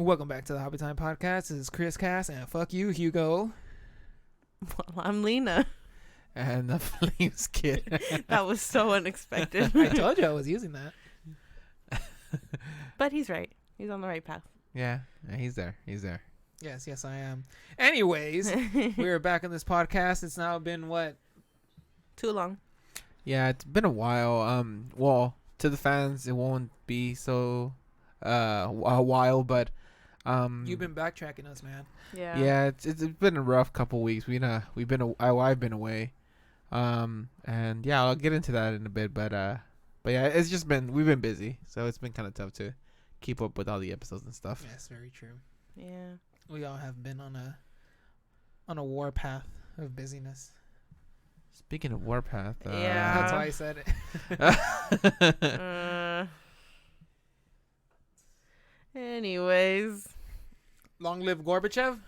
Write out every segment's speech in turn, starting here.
Welcome back to the Hobby Time Podcast. This is CrisCass, and fuck you, Hugo. Well, I'm Lena. And the Flames Kid. That was so unexpected. I told you I was using that. But he's right. He's on the right path. Yeah, he's there. He's there. Yes, I am. Anyways, we're back on this podcast. It's now been, what? Too long. Yeah, it's been a while. Well, to the fans, it won't be so a while, but you've been backtracking us, man. Yeah. Yeah, it's been a rough couple weeks. I've been away, and yeah, I'll get into that in a bit. But yeah, it's just we've been busy, so it's been kind of tough to keep up with all the episodes and stuff. Yes, very true. Yeah. We all have been on a warpath of busyness. Speaking of warpath, Yeah. That's why I said it. Anyways. Long live Gorbachev?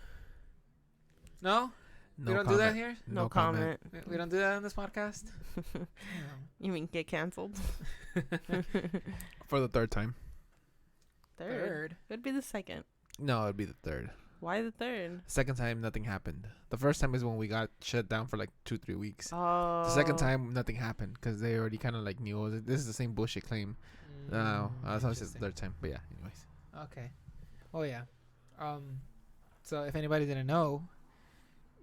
No? We don't do that here? No comment. We don't do that on this podcast? You mean get canceled? For the third time. Third. It'd be the second. No, it'd be the third. Why the third? Second time, nothing happened. The first time is when we got shut down for like 2-3 weeks. Oh. The second time, nothing happened because they already kind of like knew this is the same bullshit claim. No, so it's just the third time. But yeah, anyways. Okay. Oh yeah. So if anybody didn't know,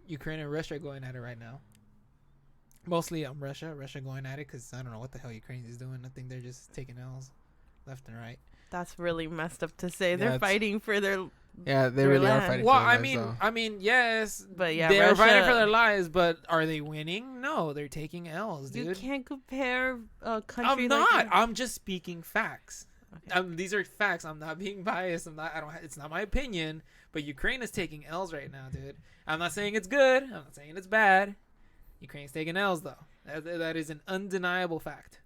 Ukraine and Russia are going at it right now. Mostly Russia going at it because I don't know what the hell Ukraine is doing. I think they're just taking L's left and right. That's really messed up to say. Yeah, They're fighting for their. Yeah, they their really are land. fighting. Well, for their lives, I mean, yes, But yeah, they're fighting for Russia- their lives. But are they winning? No, they're taking L's, dude. You can't compare a country. I'm not. Like I'm just speaking facts. Okay. These are facts. I'm not being biased. It's not my opinion. But Ukraine is taking L's right now, dude. I'm not saying it's good. I'm not saying it's bad. Ukraine's taking L's though. That is an undeniable fact.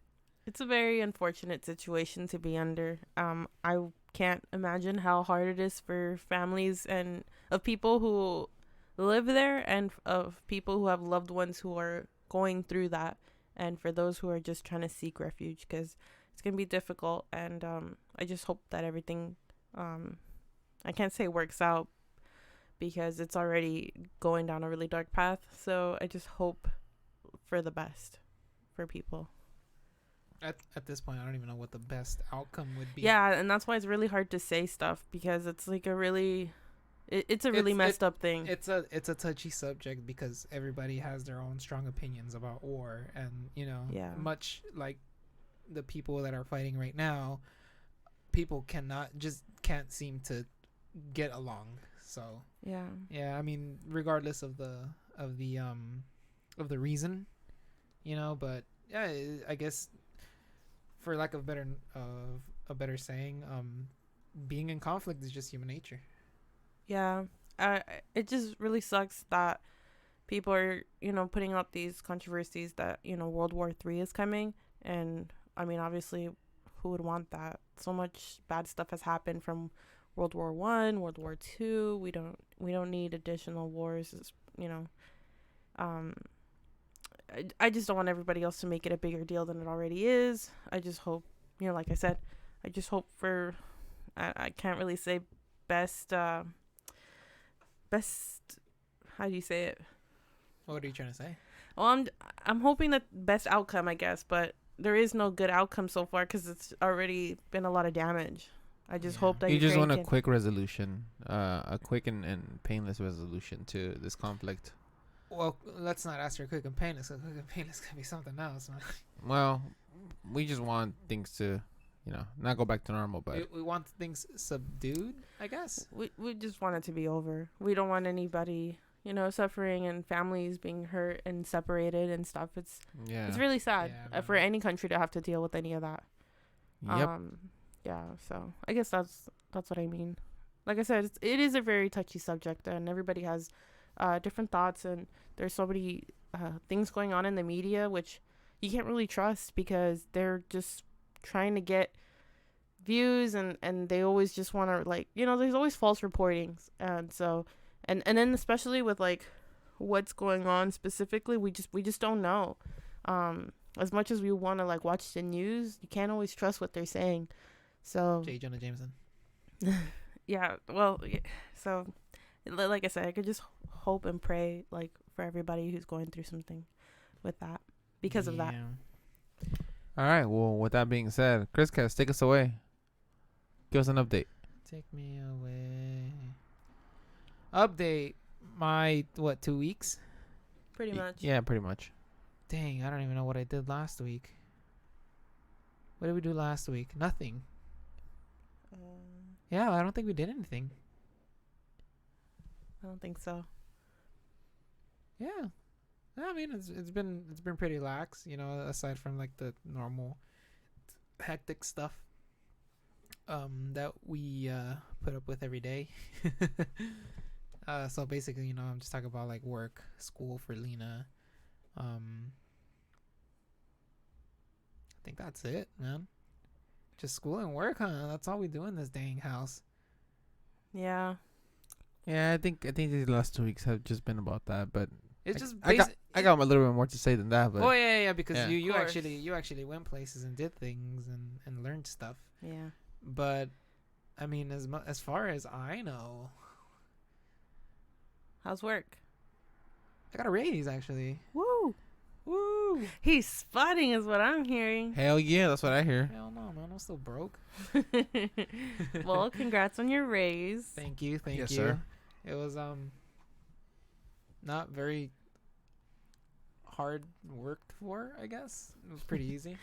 It's a very unfortunate situation to be under. I can't imagine how hard it is for families and of people who live there and of people who have loved ones who are going through that, and for those who are just trying to seek refuge, because it's going to be difficult. And I just hope that everything, I can't say works out because it's already going down a really dark path. So I just hope for the best for people. At this point, I don't even know what the best outcome would be. Yeah, and that's why it's really hard to say stuff, because it's like a really, it's a really messed up thing. It's a touchy subject because everybody has their own strong opinions about war, and much like the people that are fighting right now, people can't seem to get along. So yeah, I mean, regardless of the reason, but yeah, I guess for lack of a better saying, being in conflict is just human nature. Yeah, it just really sucks that people are putting out these controversies that World War III is coming, and I mean, obviously, who would want that? So much bad stuff has happened from World War I, World War II. We don't need additional wars. I just don't want everybody else to make it a bigger deal than it already is. I just hope, like I said, I just hope for, I can't really say best, how do you say it? What are you trying to say? Well, I'm hoping that best outcome, I guess, but there is no good outcome so far because it's already been a lot of damage. I just hope that you just want a can... quick resolution, a quick and painless resolution to this conflict. Well, let's not ask for quick and painless. Quick and painless could be something else, man. Well, we just want things to, not go back to normal, but we want things subdued, I guess. We just want it to be over. We don't want anybody, suffering and families being hurt and separated and stuff. It's really sad for any country to have to deal with any of that. Yep. Yeah. So I guess that's what I mean. Like I said, it is a very touchy subject, and everybody has different thoughts, and there's so many things going on in the media which you can't really trust because they're just trying to get views, and they always just want to, there's always false reportings, and so and then especially with what's going on specifically, we just don't know. As much as we want to watch the news, you can't always trust what they're saying. So J. Jonah Jameson. Yeah. Well, so like I said, I could just hope and pray like for everybody who's going through something with that because of that. All right. Well, with that being said, CrisCass, take us away. Give us an update. Take me away. Update. My 2 weeks? Pretty much. Yeah, pretty much. Dang, I don't even know what I did last week. What did we do last week? Nothing. Yeah, I don't think we did anything. I don't think so. Yeah. I mean, it's been pretty lax, you know, aside from like the normal hectic stuff that we put up with every day. So basically, you know, I'm just talking about like work, school for Lena. I think that's it, man. Just school and work, huh? That's all we do in this dang house. Yeah. Yeah, I think these last 2 weeks have just been about that, but it's just I got a little bit more to say than that. But oh yeah, because yeah. you actually went places and did things and learned stuff. Yeah. But I mean, as far as I know, how's work? I got a raise actually. Woo! He's spotting is what I'm hearing. Hell yeah, that's what I hear. Hell no, man, I'm still broke. Well, congrats on your raise. Thank you. Yes, sir. It was not very hard worked for, I guess. It was pretty easy.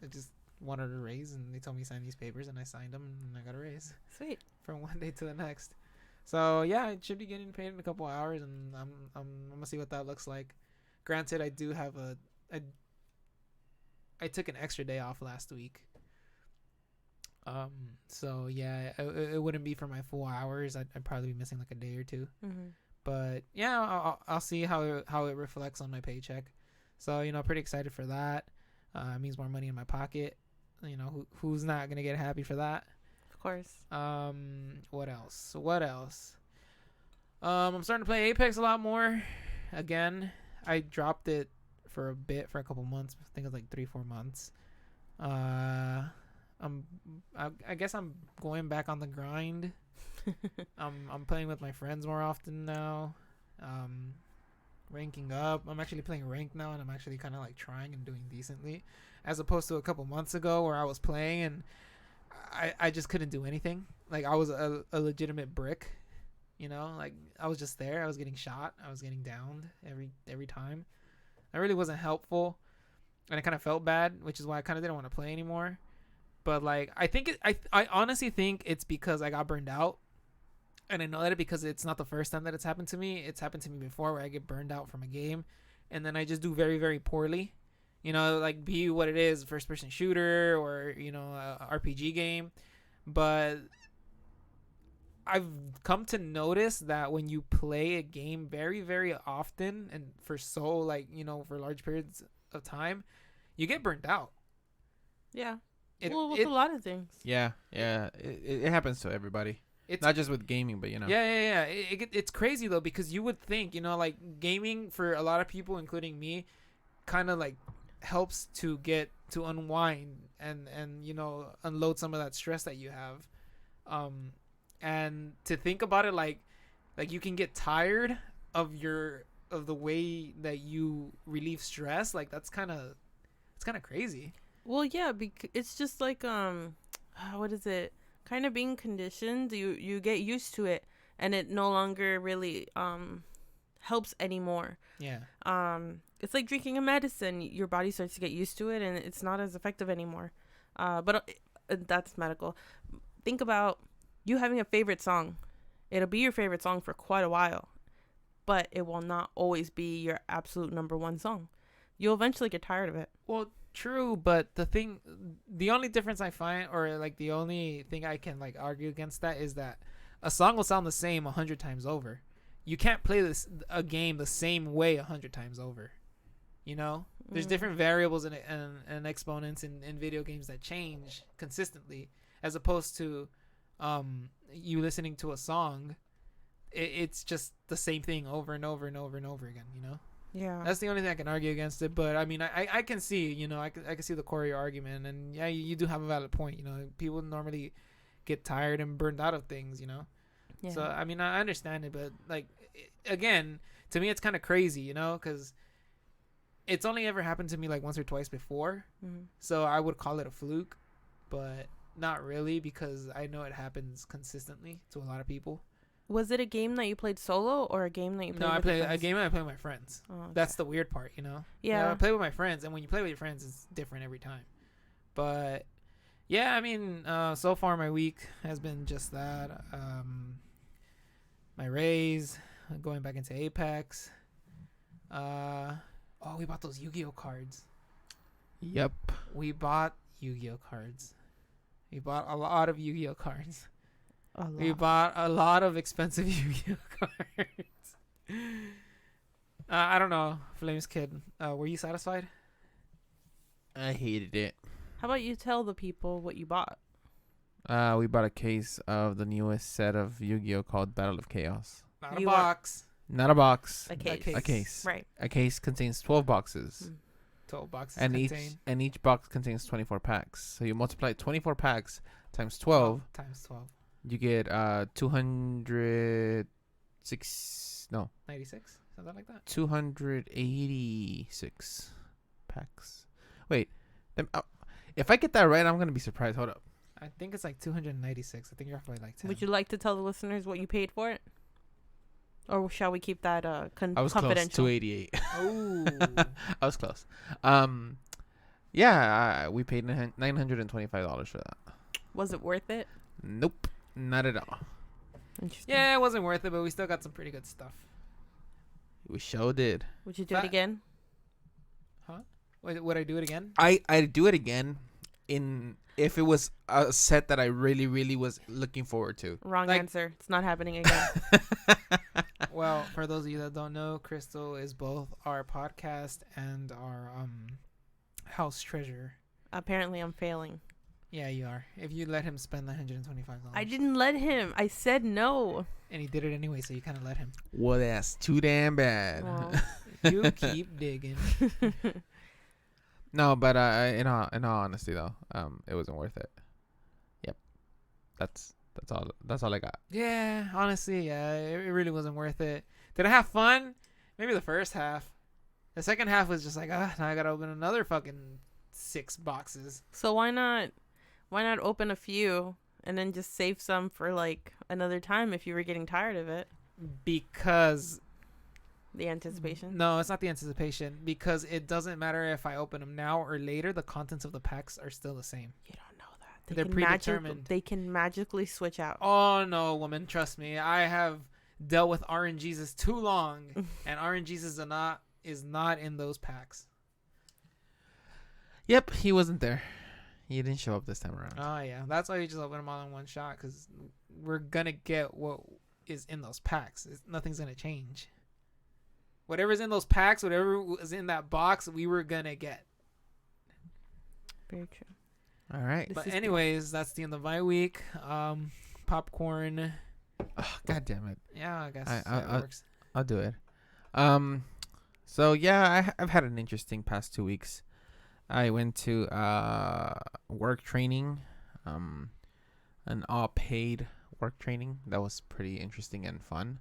I just wanted a raise and they told me to sign these papers and I signed them and I got a raise. Sweet. From one day to the next. So yeah, I should be getting paid in a couple hours and I'm gonna see what that looks like. Granted, I do have I took an extra day off last week. So yeah, it wouldn't be for my full hours. I'd probably be missing like a day or two. Mm-hmm. But yeah, I'll see how it reflects on my paycheck. So you know, pretty excited for that. It means more money in my pocket. You know, who's not gonna get happy for that? Of course. What else? I'm starting to play Apex a lot more. Again, I dropped it for a couple months. I think it was like 3-4 months. I guess I'm going back on the grind. I'm playing with my friends more often now. Ranking up. I'm actually playing ranked now, and I'm actually kind of like trying and doing decently, as opposed to a couple months ago where I was playing and I just couldn't do anything. Like I was a legitimate brick, you know. Like I was just there. I was getting shot. I was getting downed every time. That really wasn't helpful, and I kind of felt bad, which is why I kind of didn't want to play anymore. But like I honestly think it's because I got burned out. And I know that because it's not the first time that it's happened to me. It's happened to me before where I get burned out from a game and then I just do very, very poorly. You know, like be what it is, first person shooter or, you know, a RPG game. But I've come to notice that when you play a game very, very often and for so like, you know, for large periods of time, you get burned out. Yeah. With a lot of things. Yeah. It happens to everybody. It's not just with gaming, but you know. Yeah. It's crazy though, because you would think, you know, like gaming for a lot of people, including me, kind of like helps to unwind and you know, unload some of that stress that you have. And to think about it, like you can get tired of the way that you relieve stress. Like it's kind of crazy. Well, yeah, it's just like what is it? Kind of being conditioned, you get used to it and it no longer really helps anymore. Yeah. It's like drinking a medicine. Your body starts to get used to it and it's not as effective anymore. But that's medical. Think about you having a favorite song. It'll be your favorite song for quite a while, but it will not always be your absolute number one song. You'll eventually get tired of it. Well, true, but the only difference I find, or like the only thing I can like argue against that, is that a song will sound the same 100 times over. You can't play a game the same way 100 times over. You know, there's different variables and exponents in video games that change consistently, as opposed to you listening to a song. It's just the same thing over and over and over and over again. You know. Yeah, that's the only thing I can argue against it. But I mean, I can see, you know, I can see the core of your argument, and yeah, you do have a valid point. You know, people normally get tired and burned out of things, you know. Yeah. So I mean, I understand it, but like, again, to me, it's kind of crazy, you know, because it's only ever happened to me like once or twice before. Mm-hmm. So I would call it a fluke, but not really, because I know it happens consistently to a lot of people. Was it a game that you played solo or a game that you played No, I with your played a friends? game that I play with my friends. Oh, okay. That's the weird part, you know? Yeah. I play with my friends, and when you play with your friends, it's different every time. But yeah, I mean, so far my week has been just that. My raise, going back into Apex. We bought those Yu-Gi-Oh cards. Yep. We bought Yu-Gi-Oh cards. We bought a lot of Yu-Gi-Oh cards. We bought a lot of expensive Yu-Gi-Oh cards. I don't know, Flames Kid. Were you satisfied? I hated it. How about you tell the people what you bought? We bought a case of the newest set of Yu-Gi-Oh called Battle of Chaos. Not a box. Not a box. A case. A case. Right. A case contains 12 boxes. 12 boxes And contain. each box contains 24 packs. So you multiply 24 packs times 12. Times 12. You get 206. No. 96? Something like that. 286 packs. Wait. If I get that right, I'm going to be surprised. Hold up. I think it's like 296. I think you're off by like 10. Would you like to tell the listeners what you paid for it? Or shall we keep that I was confidential? close. 288. Oh. I was close. Yeah, we paid $925 for that. Was it worth it? Nope. Not at all. Interesting. Yeah, it wasn't worth it, but we still got some pretty good stuff. We sure did. Would you do it again? Huh? Would I do it again? I'd do it again if it was a set that I really, really was looking forward to. Wrong answer. It's not happening again. Well, for those of you that don't know, Crystal is both our podcast and our house treasure. Apparently, I'm failing. Yeah, you are. If you let him spend $125. I didn't let him. I said no. And he did it anyway, so you kind of let him. Well, that's too damn bad. Well. You keep digging. No, but in all honesty though, it wasn't worth it. Yep. That's all I got. Yeah, honestly, yeah, it really wasn't worth it. Did I have fun? Maybe the first half. The second half was just like, now I gotta open another fucking 6 boxes. So why not open a few and then just save some for like another time if you were getting tired of it? Because the anticipation. No, it's not the anticipation. Because it doesn't matter if I open them now or later. The contents of the packs are still the same. You don't know that. They're predetermined. They can magically switch out. Oh no, woman, trust me. I have dealt with RNGs too long, and RNGs is not in those packs. Yep, he wasn't there. He didn't show up this time around. Oh yeah, that's why you just open them all in one shot, because we're gonna get what is in those packs. Nothing's gonna change. Whatever's in those packs, whatever was in that box, we were gonna get. Very true. All right. But anyways, that's the end of my week. Popcorn. Oh, God damn it. Yeah, I guess that works. I'll do it. So yeah, I've had an interesting past 2 weeks. I went to work training, an all paid work training. That was pretty interesting and fun.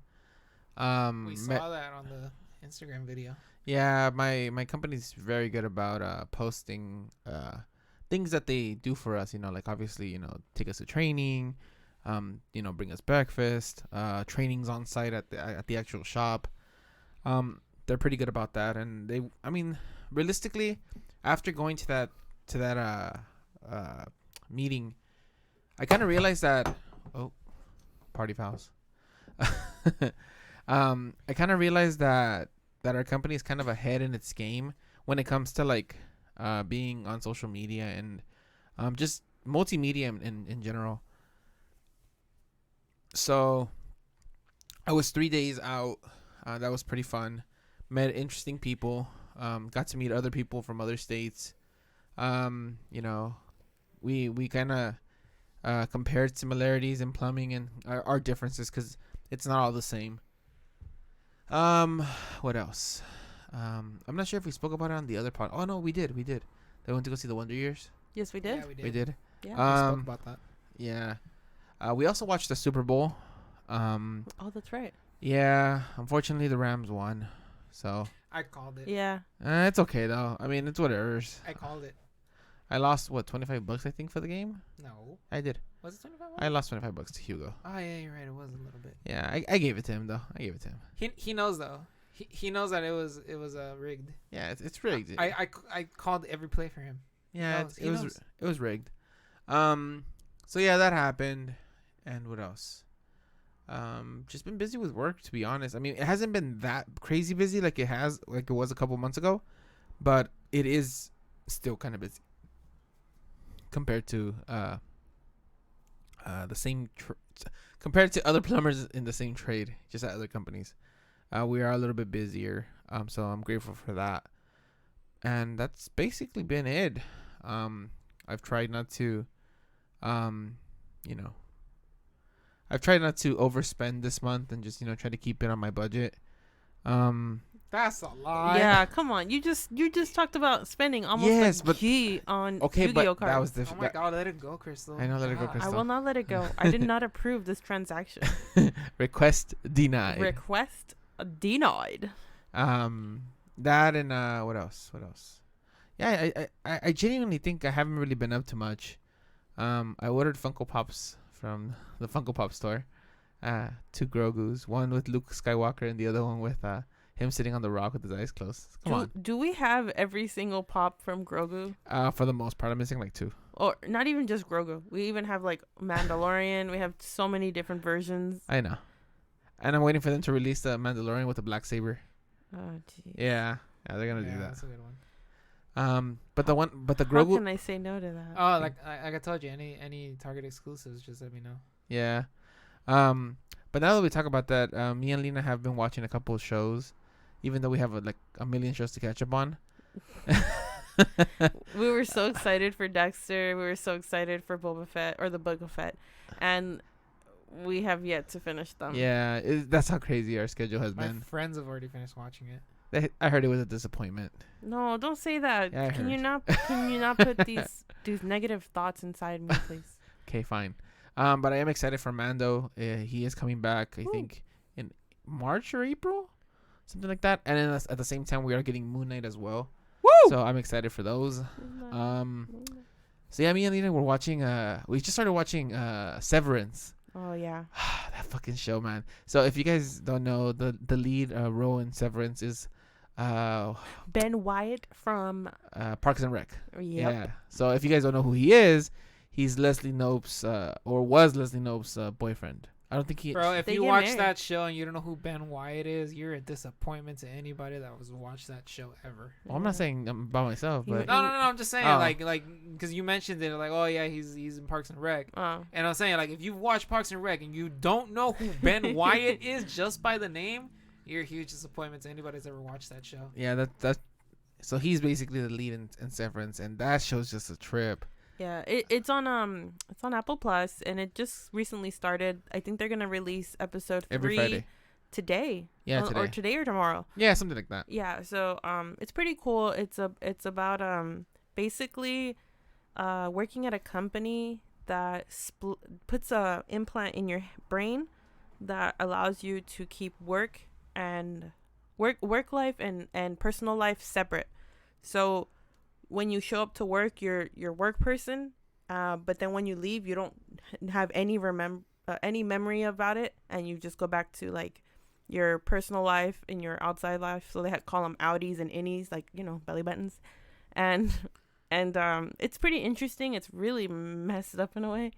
We saw that on the Instagram video. Yeah, my company's very good about posting things that they do for us, like obviously, take us to training, bring us breakfast, trainings on site at the actual shop. They're pretty good about that, and realistically, after going to that meeting, I kind of realized that party fouls. I kind of realized that our company is kind of ahead in its game when it comes to being on social media and just multimedia in general. So I was 3 days out. That was pretty fun. Met interesting people. Got to meet other people from other states. We kind of compared similarities in plumbing and our differences, because it's not all the same. What else? I'm not sure if we spoke about it on the other part. Oh no, we did. They went to go see the Wonder Years. Yes, we did. Yeah, we did. We did. Yeah. We spoke about that. Yeah. We also watched the Super Bowl. Oh, that's right. Yeah, unfortunately the Rams won. So I called it. Yeah. it's okay though. I mean, it's whatever. I called it. I lost what, $25 I think for the game. No. I did. Was it 25? I lost $25 to Hugo. Oh yeah, you're right. It was a little bit. Yeah, I gave it to him though. I gave it to him. He knows though. He knows that it was rigged. Yeah, it's rigged. I called every play for him. Yeah, He knows. it was rigged. So yeah, that happened. And what else? Just been busy with work, to be honest. I mean, it hasn't been that crazy busy like it was a couple months ago, but it is still kind of busy compared to the same compared to other plumbers in the same trade, just at other companies. We are a little bit busier, so I'm grateful for that. And that's basically been it. I've tried not to, I've tried not to overspend this month and just, try to keep it on my budget. That's a lie. Yeah, come on. You just talked about spending almost on Yu-Gi-Oh cards. That was Oh my God, let it go, Crystal. I know, let it go, Crystal. I will not let it go. I did not approve this transaction. Request denied. Request denied. That and what else? Yeah, I genuinely think I haven't really been up to much. I ordered Funko Pops from the Funko Pop store. 2 Grogus, one with Luke Skywalker and the other one with him sitting on the rock with his eyes closed. Come on. Do we have every single pop from Grogu? For the most part, I'm missing like 2. Or not even just Grogu. We even have like Mandalorian. We have so many different versions. I know. And I'm waiting for them to release the Mandalorian with the black saber. Oh, geez. Yeah, they're gonna do that. That's a good one. But the Grogu. How can I say no to that? Oh, like I told you, any Target exclusives, just let me know. Yeah. But now that we talk about that, me and Lena have been watching a couple of shows, even though we have a million shows to catch up on. We were so excited for Dexter. We were so excited for Boba Fett or the Boba Fett, and we have yet to finish them. Yeah, that's how crazy our schedule has My been. friends have already finished watching it. I heard it was a disappointment. No, don't say that. Yeah, Can you not put these negative thoughts inside me, please? Okay, fine. But I am excited for Mando. He is coming back, I think, in March or April, something like that. And then at the same time, we are getting Moon Knight as well. Woo! So I'm excited for those. So yeah, me and Lena were watching. We just started watching Severance. Oh yeah. That fucking show, man. So if you guys don't know, the lead role in Severance is Ben Wyatt from Parks and Rec. Yep. Yeah. So if you guys don't know who he is, he's Leslie Knope's or was Leslie Knope's boyfriend. I don't think he. Bro, if They you get watch married. that show and you don't know who Ben Wyatt is, you're a disappointment to anybody that was watched that show ever. Well, I'm not saying by myself, but No, I'm just saying, Oh. like, because you mentioned it, like, oh yeah, he's in Parks and Rec, Oh. and I'm saying, like, if you've watched Parks and Rec and you don't know who Ben Wyatt is just by the name, you're a huge disappointment to anybody that's ever watched that show. yeah, that. So he's basically the lead in Severance, and that show's just a trip. Yeah, it's on Apple Plus, and it just recently started. I think they're gonna release episode 3 Every Friday. today. Yeah, Or today. today or tomorrow. Yeah, something like that. Yeah, so it's pretty cool. It's about basically working at a company that puts a implant in your brain that allows you to keep work life and personal life separate. So when you show up to work, you're work person, but then when you leave, you don't have any memory about it, and you just go back to like your personal life and your outside life. So they call them outies and innies, like, belly buttons, and it's pretty interesting. It's really messed up in a way,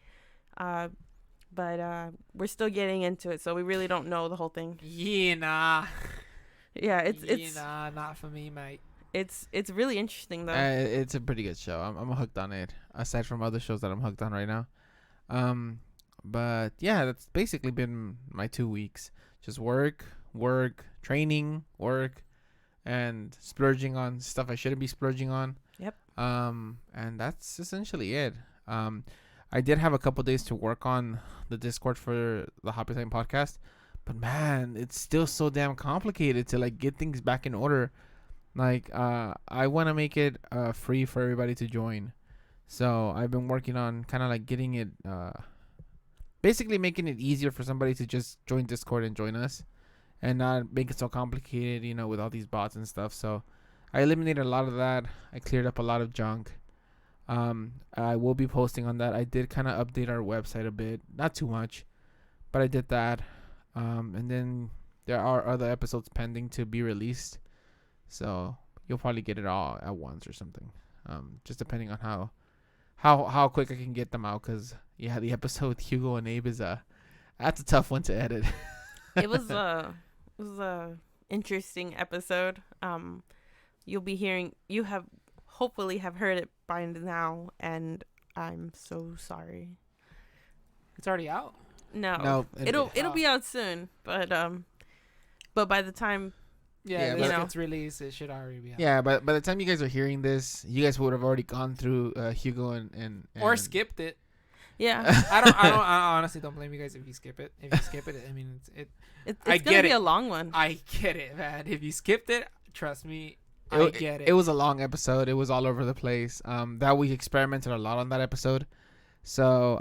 but we're still getting into it, so we really don't know the whole thing. Yeah, nah. Yeah, it's not for me, mate. It's really interesting though. It's a pretty good show. I'm hooked on it. Aside from other shows that I'm hooked on right now, but yeah, that's basically been my 2 weeks. Just work, training, work, and splurging on stuff I shouldn't be splurging on. Yep. And that's essentially it. I did have a couple days to work on the Discord for the Happy Time podcast, but man, it's still so damn complicated to like get things back in order. Like, I want to make it free for everybody to join. So I've been working on kind of like getting it basically making it easier for somebody to just join Discord and join us, and not make it so complicated, with all these bots and stuff. So I eliminated a lot of that. I cleared up a lot of junk. I will be posting on that. I did kind of update our website a bit, not too much, but I did that. And then there are other episodes pending to be released, so you'll probably get it all at once or something. Just depending on how quick I can get them out, because the episode with Hugo and Abe that's a tough one to edit. It was a interesting episode. You'll be hearing, you have hopefully have heard it by now, and I'm so sorry. It's already out? No, it'll be out soon, but by the time it's released, it should already be out. Yeah, but by the time you guys are hearing this, you guys would have already gone through Hugo and or skipped it. Yeah. I honestly don't blame you guys if you skip it. If you skip it, I mean, it's gonna be a long one. I get it, man. If you skipped it, trust me, I get it. It was a long episode. It was all over the place. That we experimented a lot on that episode. So,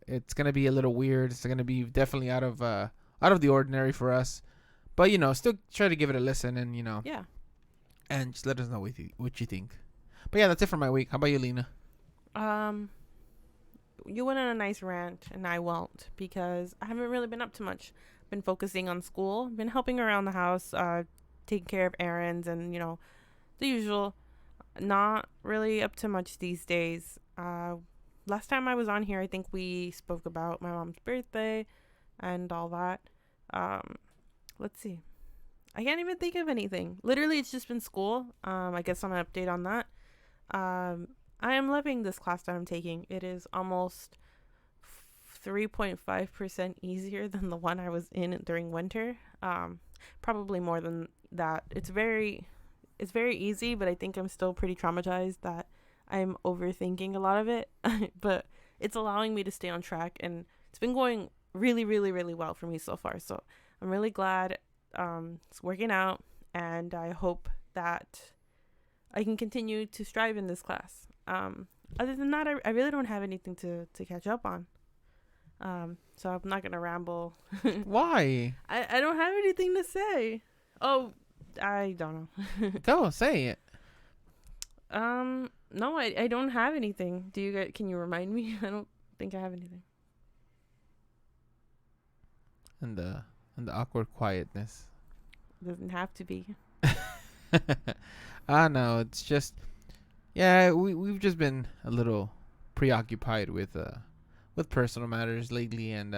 it's gonna be a little weird. It's gonna be definitely out of the ordinary for us. But still try to give it a listen, and yeah, and just let us know what you think. But yeah, that's it for my week. How about you, Lena? You went on a nice rant, and I won't, because I haven't really been up to much. Been focusing on school. Been helping around the house, taking care of errands, and the usual. Not really up to much these days. Last time I was on here, I think we spoke about my mom's birthday and all that. Let's see. I can't even think of anything. Literally, it's just been school. I guess I'm an update on that. I am loving this class that I'm taking. It is almost 3.5% easier than the one I was in during winter. Probably more than that. It's very easy, but I think I'm still pretty traumatized that I'm overthinking a lot of it. But it's allowing me to stay on track, and it's been going really, really, really well for me so far. So I'm really glad it's working out, and I hope that I can continue to strive in this class. Other than that, I really don't have anything to catch up on. So I'm not gonna ramble. Why? I don't have anything to say. Oh, I don't know. Go say it. No, I don't have anything. Do you guys? Can you remind me? I don't think I have anything. And the awkward quietness. Doesn't have to be. No, it's just, we've just been a little preoccupied with personal matters lately, and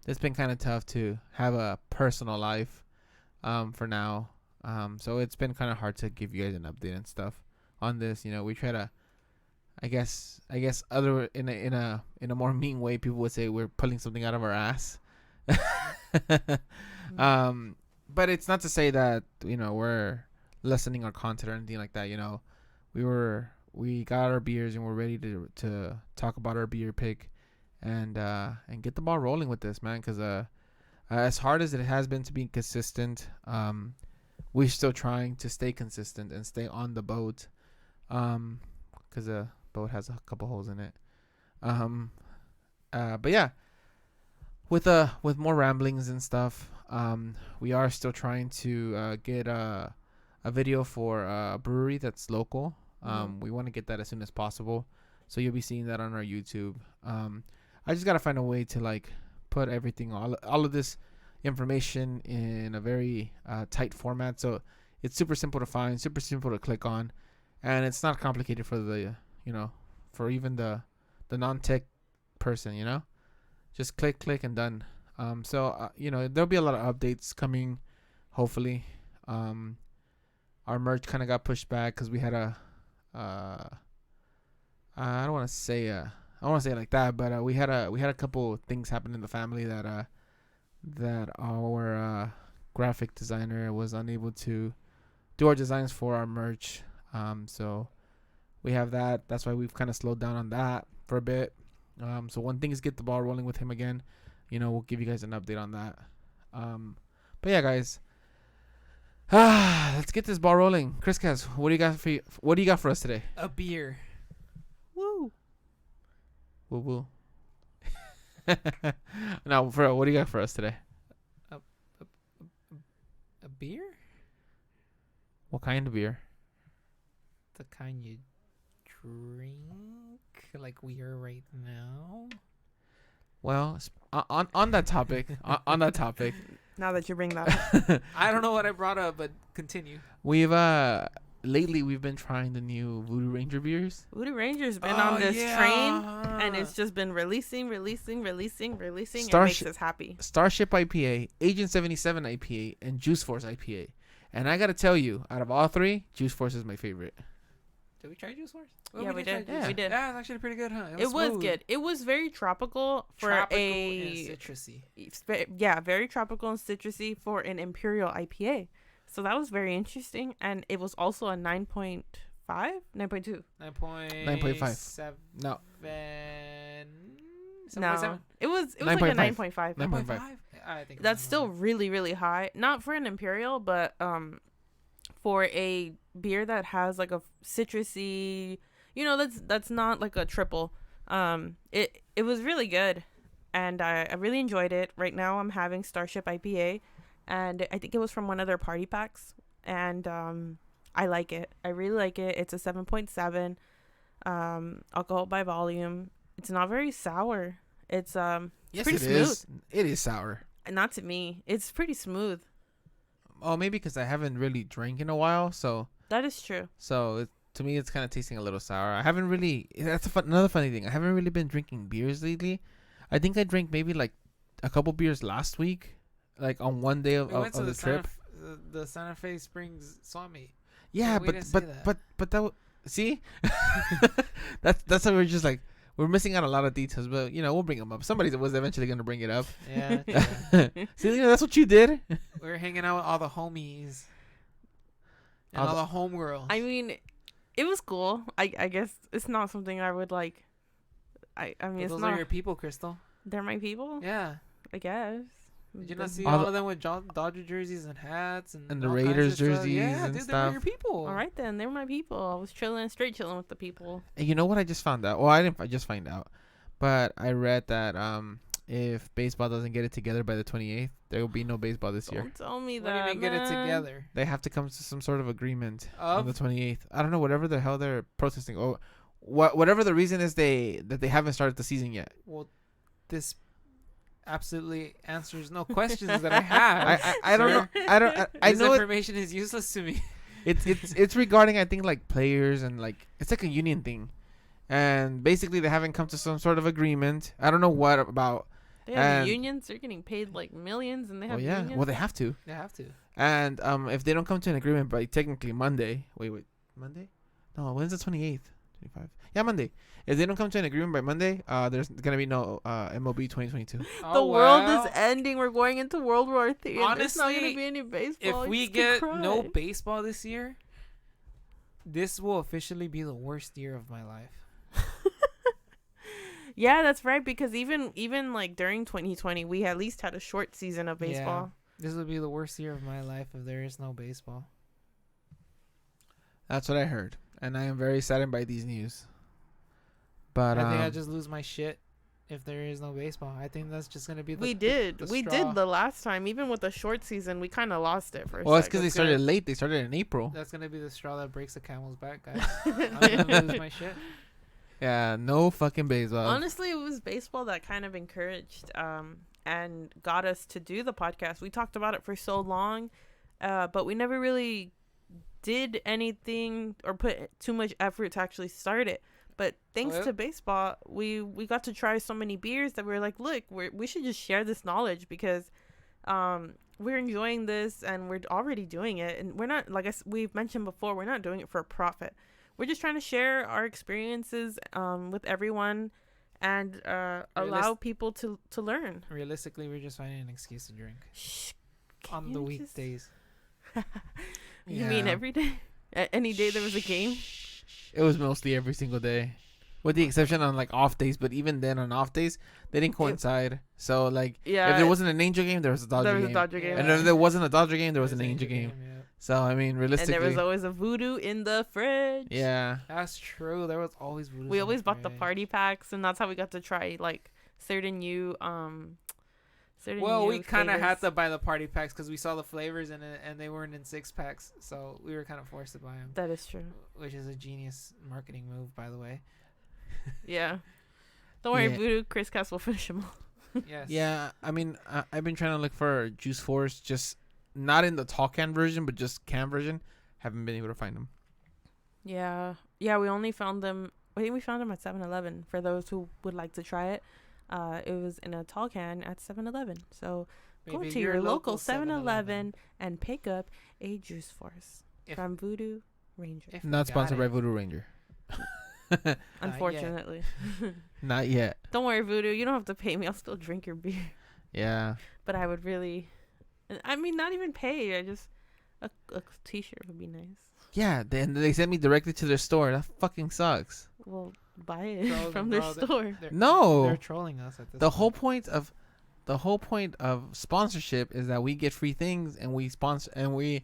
it's been kind of tough to have a personal life for now. So it's been kind of hard to give you guys an update and stuff on this. We try to, I guess other in a more mean way, people would say we're pulling something out of our ass. But it's not to say that we're lessening our content or anything like that. We got our beers and we're ready to talk about our beer pick and get the ball rolling with this, man, because as hard as it has been to be consistent, we're still trying to stay consistent and stay on the boat, because the boat has a couple holes in it. But yeah, with more ramblings and stuff, we are still trying to get a video for a brewery that's local. We want to get that as soon as possible, so you'll be seeing that on our YouTube. I just gotta find a way to put everything, all of this information in a very tight format, so it's super simple to find, super simple to click on, and it's not complicated for the for even the non-tech person. Just click and done. So there'll be a lot of updates coming, hopefully. Our merch kind of got pushed back because we had I don't want to say it like that, but we had a couple things happen in the family that our graphic designer was unable to do our designs for our merch. So we have that. That's why we've kind of slowed down on that for a bit. So when things get the ball rolling with him again, we'll give you guys an update on that. But yeah, guys, let's get this ball rolling. CrisCass, what do you got for us today? A beer. Woo. Woo woo. Now, for what do you got for us today? A beer? What kind of beer? The kind you drink, like we are right now. Well, on that topic, on that topic. Now that you bring that up. I don't know what I brought up, but continue. We've lately we've been trying the new Voodoo Ranger beers. Voodoo Ranger's been on this train, and it's just been releasing. It makes us happy. Starship IPA, Agent 77 IPA, and Juice Force IPA. And I gotta tell you, out of all three, Juice Force is my favorite. Did we try Juice Force? Yeah, we did. Yeah. We did. Yeah, it's actually pretty good, huh? It was good. It was very tropical and citrusy. Yeah, very tropical and citrusy for an Imperial IPA. So that was very interesting, and it was also a 9.5, 9.2, 9.5. No. 7.7. It was like a 9.5. 9.5. I think that's still really, really high. Not for an Imperial, but for a beer that has like a citrusy, that's not like a triple. It was really good, and I really enjoyed it. Right now I'm having Starship IPA, and I think it was from one of their party packs, and I like it. I really like it. It's a 7.7 alcohol by volume. It's not very sour. It's yes, pretty it smooth. is. It is sour. Not to me. It's pretty smooth. Oh, maybe because I haven't really drank in a while, so that is true. So to me, it's kind of tasting a little sour. I haven't really. That's another funny thing. I haven't really been drinking beers lately. I think I drank maybe like a couple beers last week, like on one day of the trip. The Santa Fe Springs Swami. Yeah, but that see, that's how we're just like. We're missing out on a lot of details, but we'll bring them up. Somebody was eventually gonna bring it up. Yeah. See, that's what you did. We're hanging out with all the homies and all the home girls. I mean, it was cool. I guess it's not something I would like. I mean, it's those not. are your people, Crystal. They're my people. Yeah. I guess. Did you not see all of them with Dodger jerseys and hats and the Raiders jerseys yeah, and dude, stuff? They were your people. All right then, they're my people. I was straight chilling with the people. And you know what I just found out? Well, I just find out, but I read that if baseball doesn't get it together by the 28th, there will be no baseball this year. Don't tell me What that. do you mean get it together? They have to come to some sort of agreement on the 28th. I don't know, whatever the hell they're protesting. Or whatever the reason is they haven't started the season yet. Well, this absolutely answers no questions that I have. I don't know. I this know information is useless to me. It's regarding, I think, like players and like it's like a union thing, and basically they haven't come to some sort of agreement. I don't know what about. They have unions. They're getting paid like millions, and they have unions. Well, they have to. They have to. And if they don't come to an agreement by technically Monday. Wait, Monday? No, when's the 28th? 25. Yeah, Monday. If they don't come to an agreement by Monday, there's gonna be no MLB 2022. The world is ending. We're going into World War III. Honestly, there's not gonna be any baseball. If we get no baseball this year, this will officially be the worst year of my life. Yeah, that's right. Because even like during 2020, we at least had a short season of baseball. Yeah, this will be the worst year of my life if there is no baseball. That's what I heard, and I am very saddened by these news. But I think I just lose my shit if there is no baseball. I think that's just gonna be. We did the last time, even with the short season, we kind of lost it for. Well, it's because they started late. They started in April. That's gonna be the straw that breaks the camel's back, guys. I'm gonna lose my shit. Yeah, no fucking baseball. Honestly, it was baseball that kind of encouraged and got us to do the podcast. We talked about it for so long, but we never really did anything or put too much effort to actually start it. But thanks to baseball, we got to try so many beers that we were like, look, we should just share this knowledge because we're enjoying this and we're already doing it. And we're not, like we've mentioned before, we're not doing it for a profit. We're just trying to share our experiences with everyone and allow people to learn. Realistically, we're just finding an excuse to drink on the weekdays. You mean every day? Any day there was a game? It was mostly every single day, with the exception on like off days. But even then, on off days, they didn't coincide. So like, if there wasn't an Angel game, there was a Dodger game. And if there wasn't a Dodger game, there was an Angel game. Yeah. So I mean, realistically, and there was always a Voodoo in the fridge. Yeah, that's true. There was always Voodoo. We always bought the party packs, and that's how we got to try like certain new we kind of had flavors. to buy the party packs because we saw the flavors and they weren't in 6-packs, so we were kind of forced to buy them. That is true. Which is a genius marketing move, by the way. Yeah. Don't worry, Voodoo. CrisCass will finish them all. Yes. Yeah, I mean, I've been trying to look for Juice Force, just not in the tall can version, but just can version. Haven't been able to find them. Yeah. Yeah, we only found them. I think we found them at 7-Eleven for those who would like to try it. It was in a tall can at 7-Eleven. So go to your local 7-Eleven and pick up a Juice Force from Voodoo Ranger. Not sponsored by Voodoo Ranger. Unfortunately. Not yet. Don't worry, Voodoo. You don't have to pay me. I'll still drink your beer. Yeah. But I would really... I mean, not even pay. I just... A t-shirt would be nice. Yeah, they sent me directly to their store. That fucking sucks. Well, buy it from their store. They're trolling us at this point. The whole point of sponsorship is that we get free things and we sponsor and we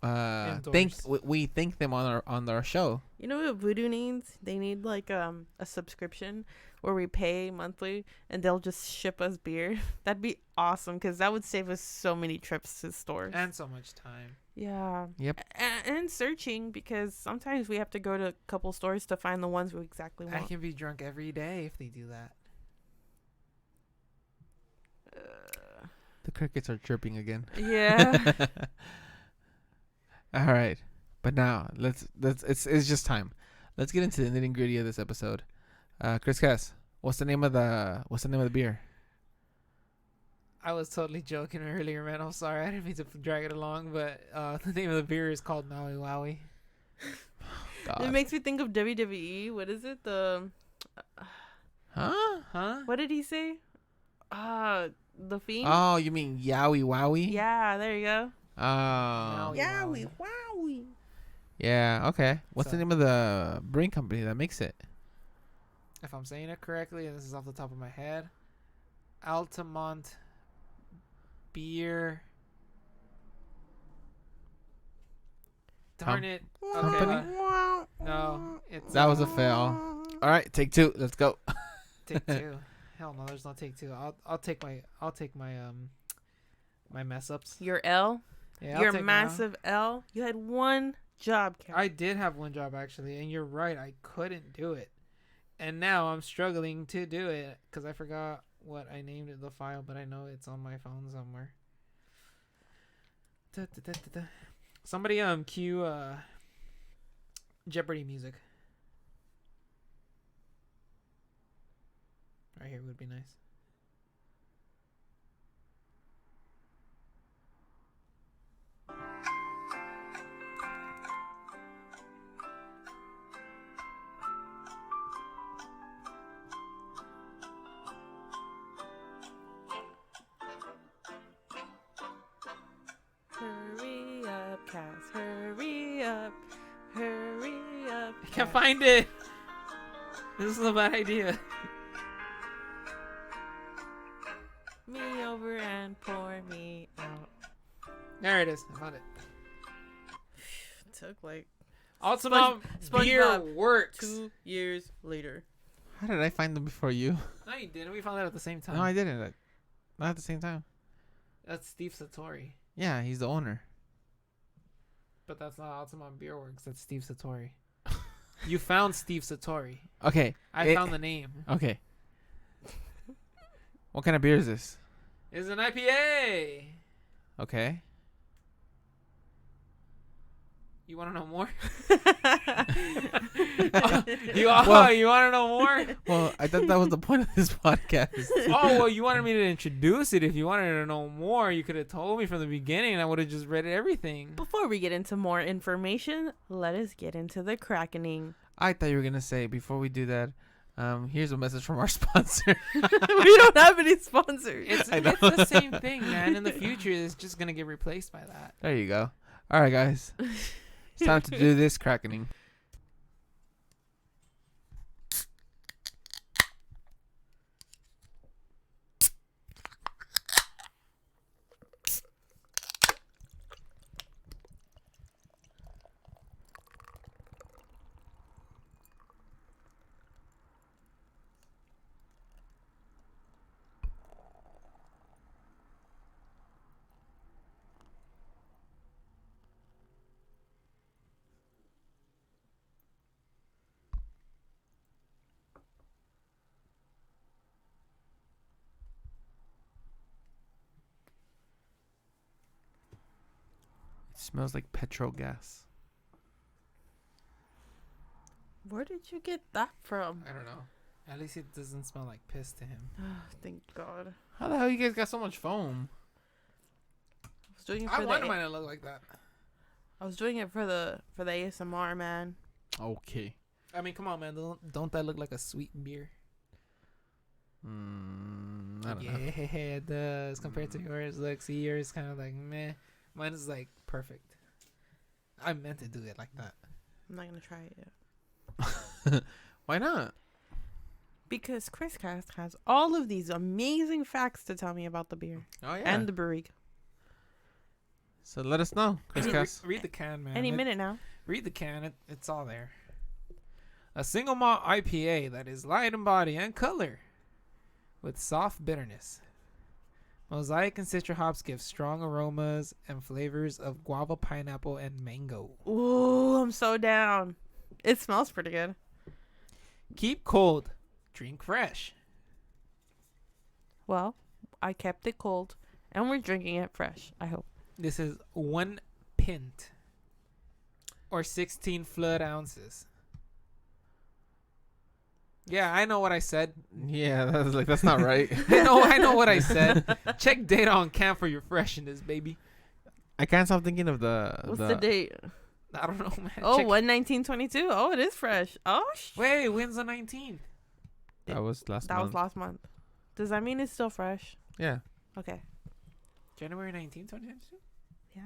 thank them on our show. You know what Voodoo needs? They need like a subscription where we pay monthly and they'll just ship us beer. That'd be awesome because that would save us so many trips to stores and so much time. Yeah. Yep. And searching, because sometimes we have to go to a couple stores to find the ones we exactly want. I can be drunk every day if they do that. The crickets are chirping again. Yeah. All right, but now it's just time. Let's get into the nitty gritty of this episode. CrisCass, what's the name of the beer? I was totally joking earlier, man. I'm sorry. I didn't mean to drag it along, but the name of the beer is called Maui Waui. It makes me think of WWE. What is it? Huh? What did he say? The Fiend? Oh, you mean Yowie Wowie? Yeah, there you go. Oh. Yowie Wowie. Yeah, okay. What's the name of the brewing company that makes it? If I'm saying it correctly, and this is off the top of my head, Altamont Beer. Darn it. Company? No, it's that was a fail. All right, take two. Let's go. Take two. Hell no, there's no take two. I'll take my my mess ups. Your L. Yeah, your massive L. You had one job, Kat. I did have one job actually, and you're right. I couldn't do it, and now I'm struggling to do it because I forgot what I named the file, but I know it's on my phone somewhere. Somebody cue Jeopardy music. Right here would be nice. Hurry up, Cass. Hurry up. Hurry up. I can't find it. This is a bad idea. Me over and pour me out. There it is. I found it. Took like Altamont Beer Works. 2 years later. How did I find them before you? No, you didn't. We found that at the same time. No, I didn't. Not at the same time. That's Steve Satori. Yeah, he's the owner. But that's not Altamont Beer Works. That's Steve Satori. You found Steve Satori. Okay. I found the name. Okay. What kind of beer is this? It's an IPA. Okay. You want to know more? You want to know more? Well, I thought that was the point of this podcast. Oh, well, you wanted me to introduce it. If you wanted to know more, you could have told me from the beginning and I would have just read everything. Before we get into more information, let us get into the crackening. I thought you were going to say, before we do that, here's a message from our sponsor. We don't have any sponsors. It's the same thing, man. In the future, it's just going to get replaced by that. There you go. All right, guys. It's time to do this crackening. Smells like petrol gas. Where did you get that from? I don't know. At least it doesn't smell like piss to him. Thank God. How the hell you guys got so much foam? I wanted mine to look like that. I was doing it for the ASMR, man. Okay. I mean, come on, man. Don't that look like a sweet beer? I don't know. Yeah, it does. Compared to yours, look, see, yours kind of like meh. Mine is like perfect. I meant to do it like that. I'm not gonna try it yet. Why not? Because CrisCass has all of these amazing facts to tell me about the beer. Oh yeah. And the brewery. So let us know, CrisCass. Read the can, man. Any minute now. Read the can. It's all there. A single malt IPA that is light in body and color, with soft bitterness. Mosaic and citra hops give strong aromas and flavors of guava, pineapple, and mango. Ooh, I'm so down. It smells pretty good. Keep cold, drink fresh. Well, I kept it cold, and we're drinking it fresh, I hope. This is 1 pint, or 16 fluid ounces. Yeah, I know what I said. Yeah, that's not right. I know what I said. Check data on can for your freshness, baby. I can't stop thinking of the. What's the date? I don't know, man. Oh, Check. 1/19/22. Oh, it is fresh. Oh, Wait, when's the 19th? That was last that month. was last month. Does that mean it's still fresh? Yeah. Okay. January 19th, 2022? Yeah.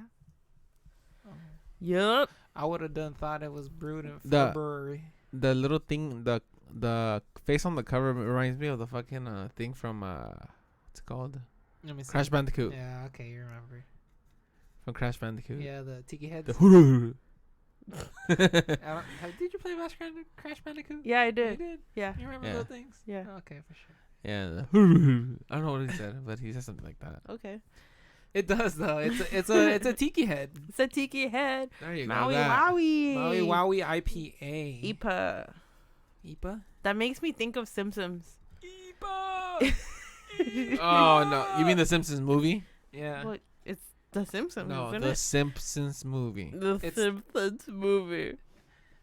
Oh. Yup. I would have thought it was brewed in The- February. The little thing, the face on the cover reminds me of the fucking thing from what's it called? Let me see. Crash Bandicoot. Yeah, okay, you remember. From Crash Bandicoot. Yeah, the tiki heads. The Did you play Crash Bandicoot? Yeah, I You did. did? Yeah. You remember Yeah. those things? Yeah. Okay, for sure. Yeah. I don't know what he said, but he said something like that. Okay. It does though. It's a tiki head. It's a tiki head. There you Maui go. That. Waui. Maui Waui IPA. IPA. IPA? That makes me think of Simpsons. IPA. Oh no! You mean the Simpsons movie? Yeah. Well, it's The Simpsons, No, isn't the it? Simpsons movie. The It's- Simpsons movie.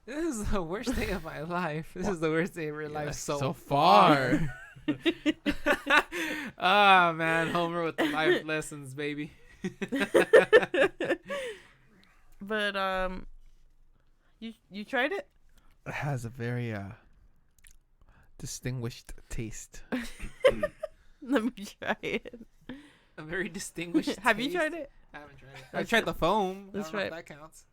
This is the worst day of my life. This is the worst day of your life so far. Ah, man, Homer with the life lessons, baby. But you tried it? It has a very distinguished taste. Let me try it. A very distinguished. Have you taste. tried it? I haven't tried it. That's I've tried the foam. That's I don't know if right. that counts.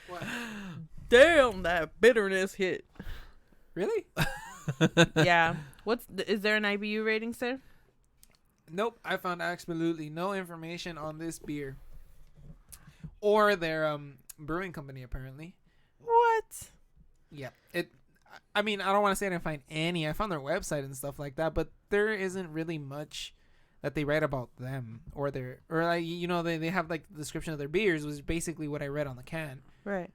What? Damn, that bitterness hit. Really? Yeah. Is there an IBU rating, sir? Nope. I found absolutely no information on this beer or their brewing company. Apparently. What? Yeah. I mean, I don't want to say I didn't find any. I found their website and stuff like that, but there isn't really much that they write about them or their like they have like the description of their beers, was basically what I read on the can. Right.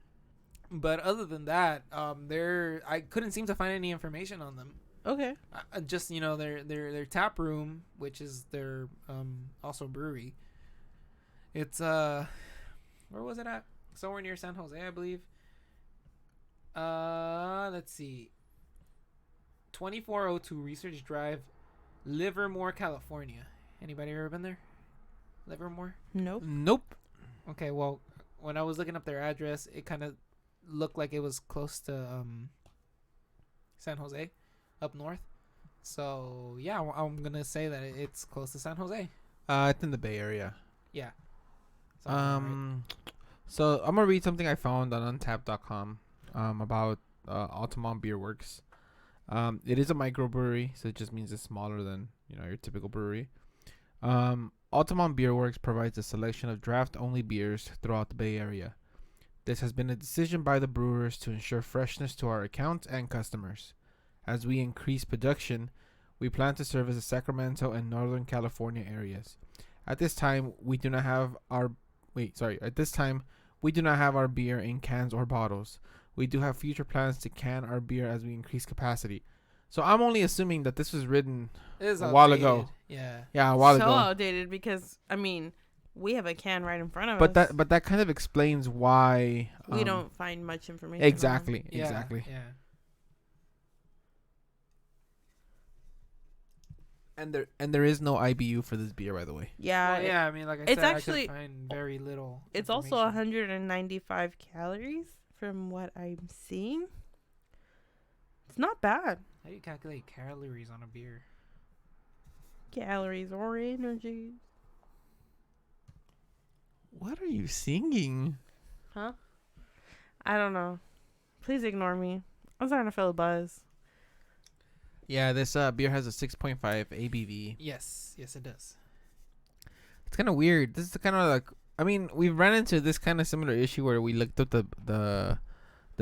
But other than that, I couldn't seem to find any information on them. Okay. Just their tap room, which is their also brewery. It's where was it at? Somewhere near San Jose, I believe. Let's see. 2402 Research Drive, Livermore, California. Anybody ever been there? Livermore? Nope. Nope. Okay, well, when I was looking up their address, it kind of looked like it was close to San Jose, up north. So yeah, I'm gonna say that it's close to San Jose. It's in the Bay Area. Yeah. Right. So I'm gonna read something I found on Untappd.com about Altamont Beer Works. It is a microbrewery, so it just means it's smaller than your typical brewery. Altamont Beer Works provides a selection of draft-only beers throughout the Bay Area. This has been a decision by the brewers to ensure freshness to our accounts and customers. As we increase production, we plan to service the Sacramento and Northern California areas. At this time, we do not have our beer in cans or bottles. We do have future plans to can our beer as we increase capacity. So I'm only assuming that this was written It a while ago. Yeah. Yeah, a while so ago. outdated because I mean, we have a can right in front of But us. that kind of explains why we don't find much information. Exactly. Yeah, Exactly. Yeah. And there is no IBU for this beer, by the way. Yeah. Well, yeah. I mean, like I it's said, actually, I could find very little. It's also 195 calories from what I'm seeing. It's not bad. How do you calculate calories on a beer? Calories or energy. What are you singing? Huh? I don't know. Please ignore me. I'm starting to feel a buzz. Yeah, this beer has a 6.5 ABV. Yes, it does. It's kind of weird. This is kind of like, I mean, we've run into this kind of similar issue where we looked up the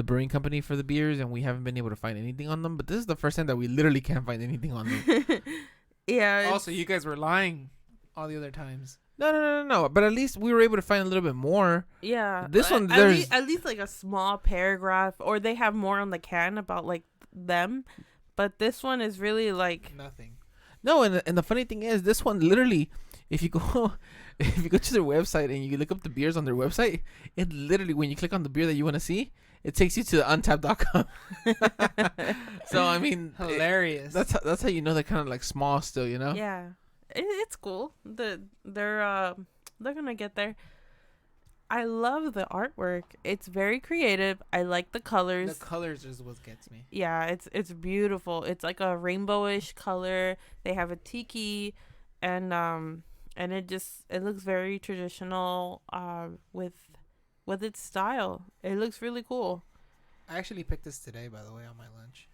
brewing company for the beers and we haven't been able to find anything on them. But this is the first time that we literally can't find anything on them. Yeah. Also, you guys were lying all the other times. No. But at least we were able to find a little bit more. Yeah. This one, at there's at least like a small paragraph, or they have more on the can about like them. But this one is really like nothing. No, and the funny thing is, this one literally, if you go to their website and you look up the beers on their website, it literally, when you click on the beer that you want to see, it takes you to Untappd.com. So I mean, hilarious. That's how you know they're kind of like small still, you know? Yeah, it's cool. They're gonna get there. I love the artwork. It's very creative. I like the colors. The colors is what gets me. Yeah, it's beautiful. It's like a rainbowish color. They have a tiki, and it looks very traditional. With its style, it looks really cool. I actually picked this today, by the way, on my lunch.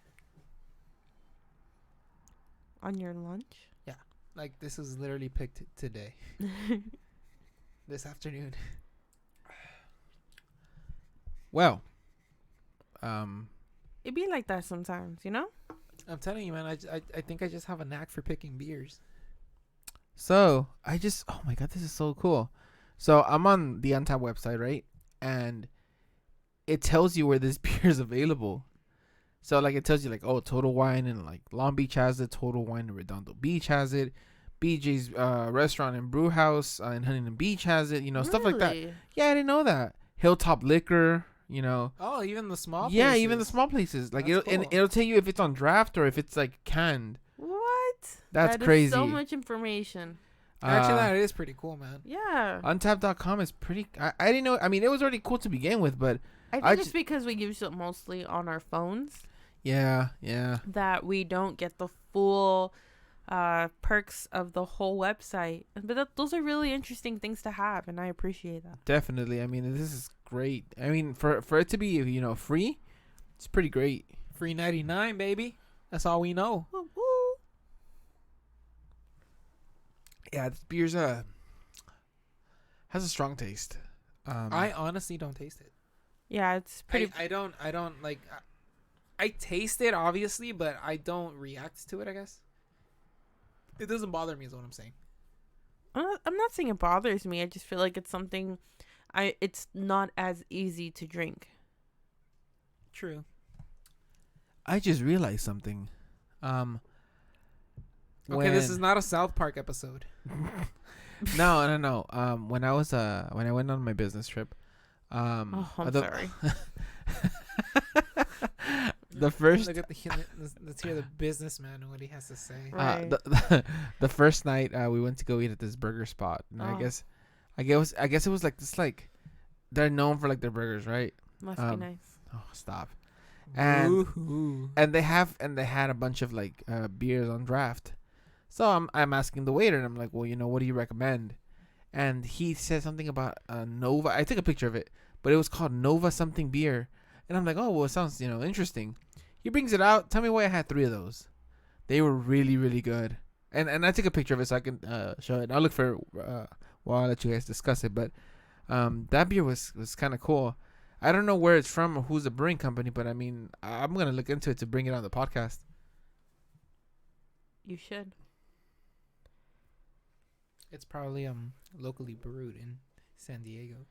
On your lunch? Yeah, like this was literally picked today, this afternoon. Well, it be like that sometimes, you know? I'm telling you, man, I think I just have a knack for picking beers. so oh my God, this is so cool. So I'm on the Untappd website, right? And it tells you where this beer is available. So like it tells you like, oh, Total Wine in like Long Beach has it, Total Wine in Redondo Beach has it, BJ's restaurant and brew house in Huntington Beach has it, you know, stuff like that. Yeah, I didn't know that. Hilltop Liquor, you know. Oh, even the small places. Yeah, even the small places. Like it'll tell you if it's on draft or if it's like canned. What? That's that crazy. Is so much information. Actually, that is pretty cool, man. Yeah. Untappd.com is pretty. I didn't know. I mean, it was already cool to begin with, but I think it's because we use it mostly on our phones. Yeah. That we don't get the full perks of the whole website. But those are really interesting things to have, and I appreciate that. Definitely. I mean, this is great. I mean, for it to be, you know, free, it's pretty great. Free 99, baby. That's all we know. Yeah, this beer's has a strong taste. I honestly don't taste it. Yeah, it's pretty. I don't like. I taste it obviously, but I don't react to it. I guess it doesn't bother me. Is what I'm saying. I'm not saying it bothers me. I just feel like it's something. It's not as easy to drink. True. I just realized something. Okay, this is not a South Park episode. No. When I went on my business trip, I'm sorry. The first. Let's hear the businessman and what he has to say. Right. The first night we went to go eat at this burger spot, and I guess it was like this, like they're known for like their burgers, right? Must be nice. Oh, stop. And they had a bunch of like beers on draft. So I'm asking the waiter, and I'm like, well, you know, what do you recommend? And he said something about Nova. I took a picture of it, but it was called Nova something beer. And I'm like, oh, well, it sounds, you know, interesting. He brings it out. Tell me why I had 3 of those. They were really, really good. And I took a picture of it so I can show it. I'll look for it while I let you guys discuss it. But that beer was kind of cool. I don't know where it's from or who's the brewing company, but I mean, I'm going to look into it to bring it on the podcast. You should. It's probably locally brewed in San Diego.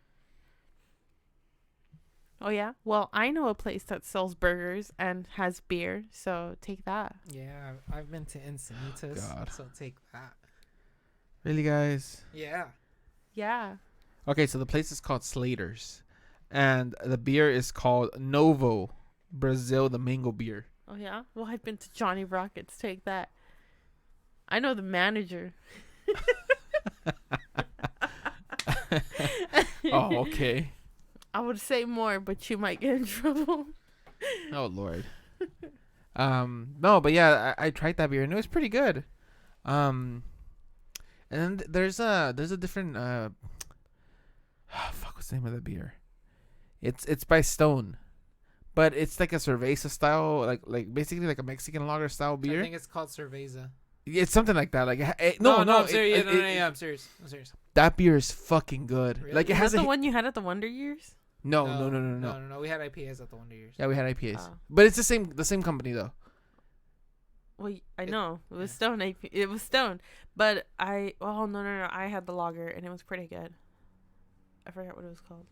Oh, yeah? Well, I know a place that sells burgers and has beer, so take that. Yeah, I've been to Encinitas, God. so take that. Really, guys? Yeah. Yeah. Okay, so the place is called Slater's, and the beer is called Novo Brazil, the mango beer. Oh, yeah? Well, I've been to Johnny Rockets. Take that. I know the manager. Oh, okay. I would say more, but you might get in trouble. Oh, Lord. No, but yeah, I tried that beer and it was pretty good. And then there's a different fuck, what's the name of the beer? It's by Stone, but it's like a cerveza style, like basically like a Mexican lager style beer. I think it's called Cerveza. It's something like that. Like No, I'm serious. I'm serious. That beer is fucking good. Really? Like it Is has that the one you had at the Wonder Years? No. No. We had IPAs at the Wonder Years. Yeah, we had IPAs, Oh. but it's the same company though. Well, I know. It was Stone. It was Stone. But no. I had the lager, and it was pretty good. I forgot what it was called.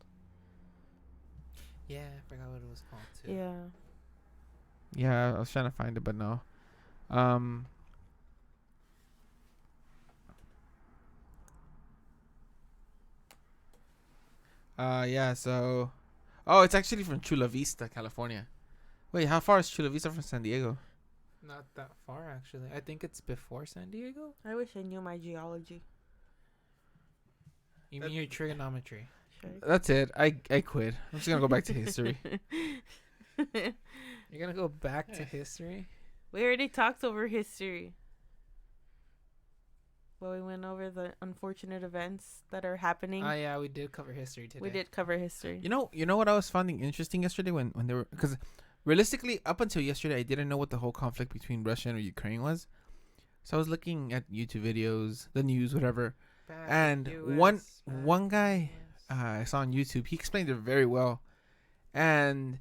Yeah, I forgot what it was called, too. Yeah. Yeah, I was trying to find it, but no. Yeah, so... Oh, it's actually from Chula Vista, California. Wait, how far is Chula Vista from San Diego? Not that far, actually. I think it's before San Diego. I wish I knew my geology. You mean your trigonometry? Sure. That's it. I quit. I'm just going to go back to history. You're going to go back to history? We already talked over history. Well, we went over the unfortunate events that are happening. Oh, yeah, we did cover history today. We did cover history. You know what I was finding interesting yesterday when they were... Because realistically, up until yesterday, I didn't know what the whole conflict between Russia and Ukraine was. So I was looking at YouTube videos, the news, whatever. And one guy I saw on YouTube, he explained it very well. And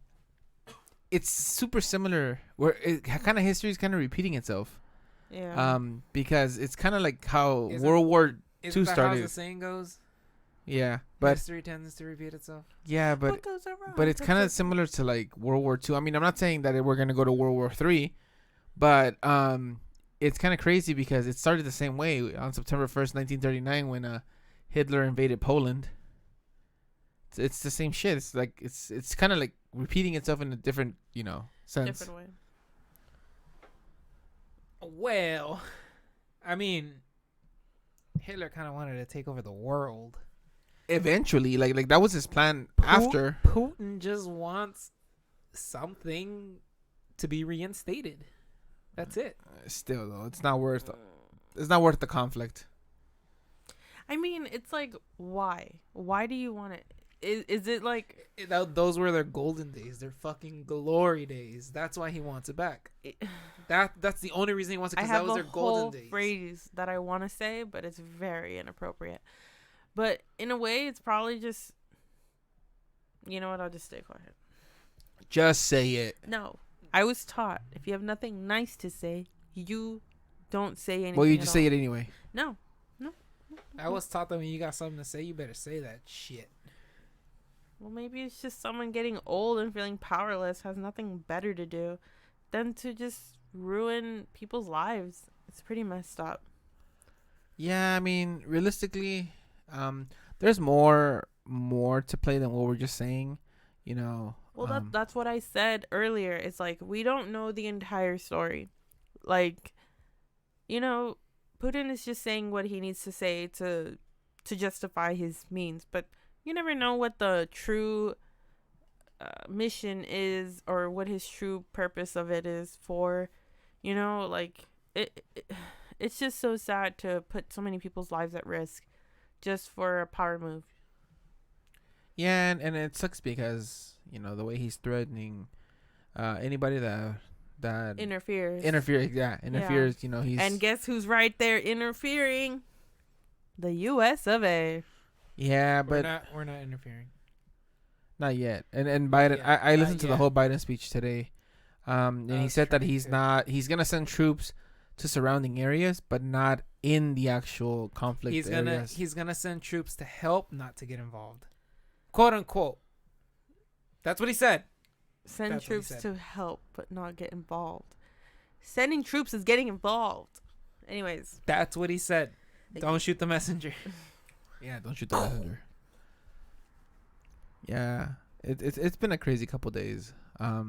it's super similar, where it kind of history is kind of repeating itself. Yeah. Because it's kind of like how World War II started. How the saying goes? Yeah, but history tends to repeat itself. Yeah, what goes around? But it's kind of similar to like World War II. I mean, I'm not saying that we're gonna go to World War III, but it's kind of crazy because it started the same way on September 1st, 1939, when Hitler invaded Poland. It's the same shit. It's like it's kind of like repeating itself in a different sense. Different way. Well, I mean, Hitler kind of wanted to take over the world. Eventually, like that was his plan. After Putin just wants something to be reinstated. That's it. Still though, it's not worth the conflict. I mean, it's like, why? Why do you want it? Is it like those were their golden days, their fucking glory days? That's why he wants it back. That's the only reason he wants it, because that was their golden days. I have a whole phrase that I want to say, but it's very inappropriate. But in a way, it's probably just, you know what? I'll just stay quiet. Just say it. No, I was taught if you have nothing nice to say, you don't say anything. Well, you just say it anyway. No. I was taught that when you got something to say, you better say that shit. Well, maybe it's just someone getting old and feeling powerless, has nothing better to do than to just ruin people's lives. It's pretty messed up. Yeah, I mean, realistically, there's more to play than what we're just saying, Well, that's what I said earlier. It's like, we don't know the entire story. Like, Putin is just saying what he needs to say to justify his means, but you never know what the true mission is, or what his true purpose of it is for. It's just so sad to put so many people's lives at risk just for a power move. Yeah, and it sucks because the way he's threatening anybody that interferes. He's, and guess who's right there interfering? The U.S. of A. Yeah, but we're not interfering. Not yet. And Biden, I listened to the whole Biden speech today, and he said that he's gonna send troops to surrounding areas, but not in the actual conflict areas. He's gonna send troops to help, not to get involved, quote unquote. That's what he said. Send troops to help, but not get involved. Sending troops is getting involved. Anyways. That's what he said. Don't shoot the messenger. Yeah, don't shoot the messenger. Yeah, it's been a crazy couple days. I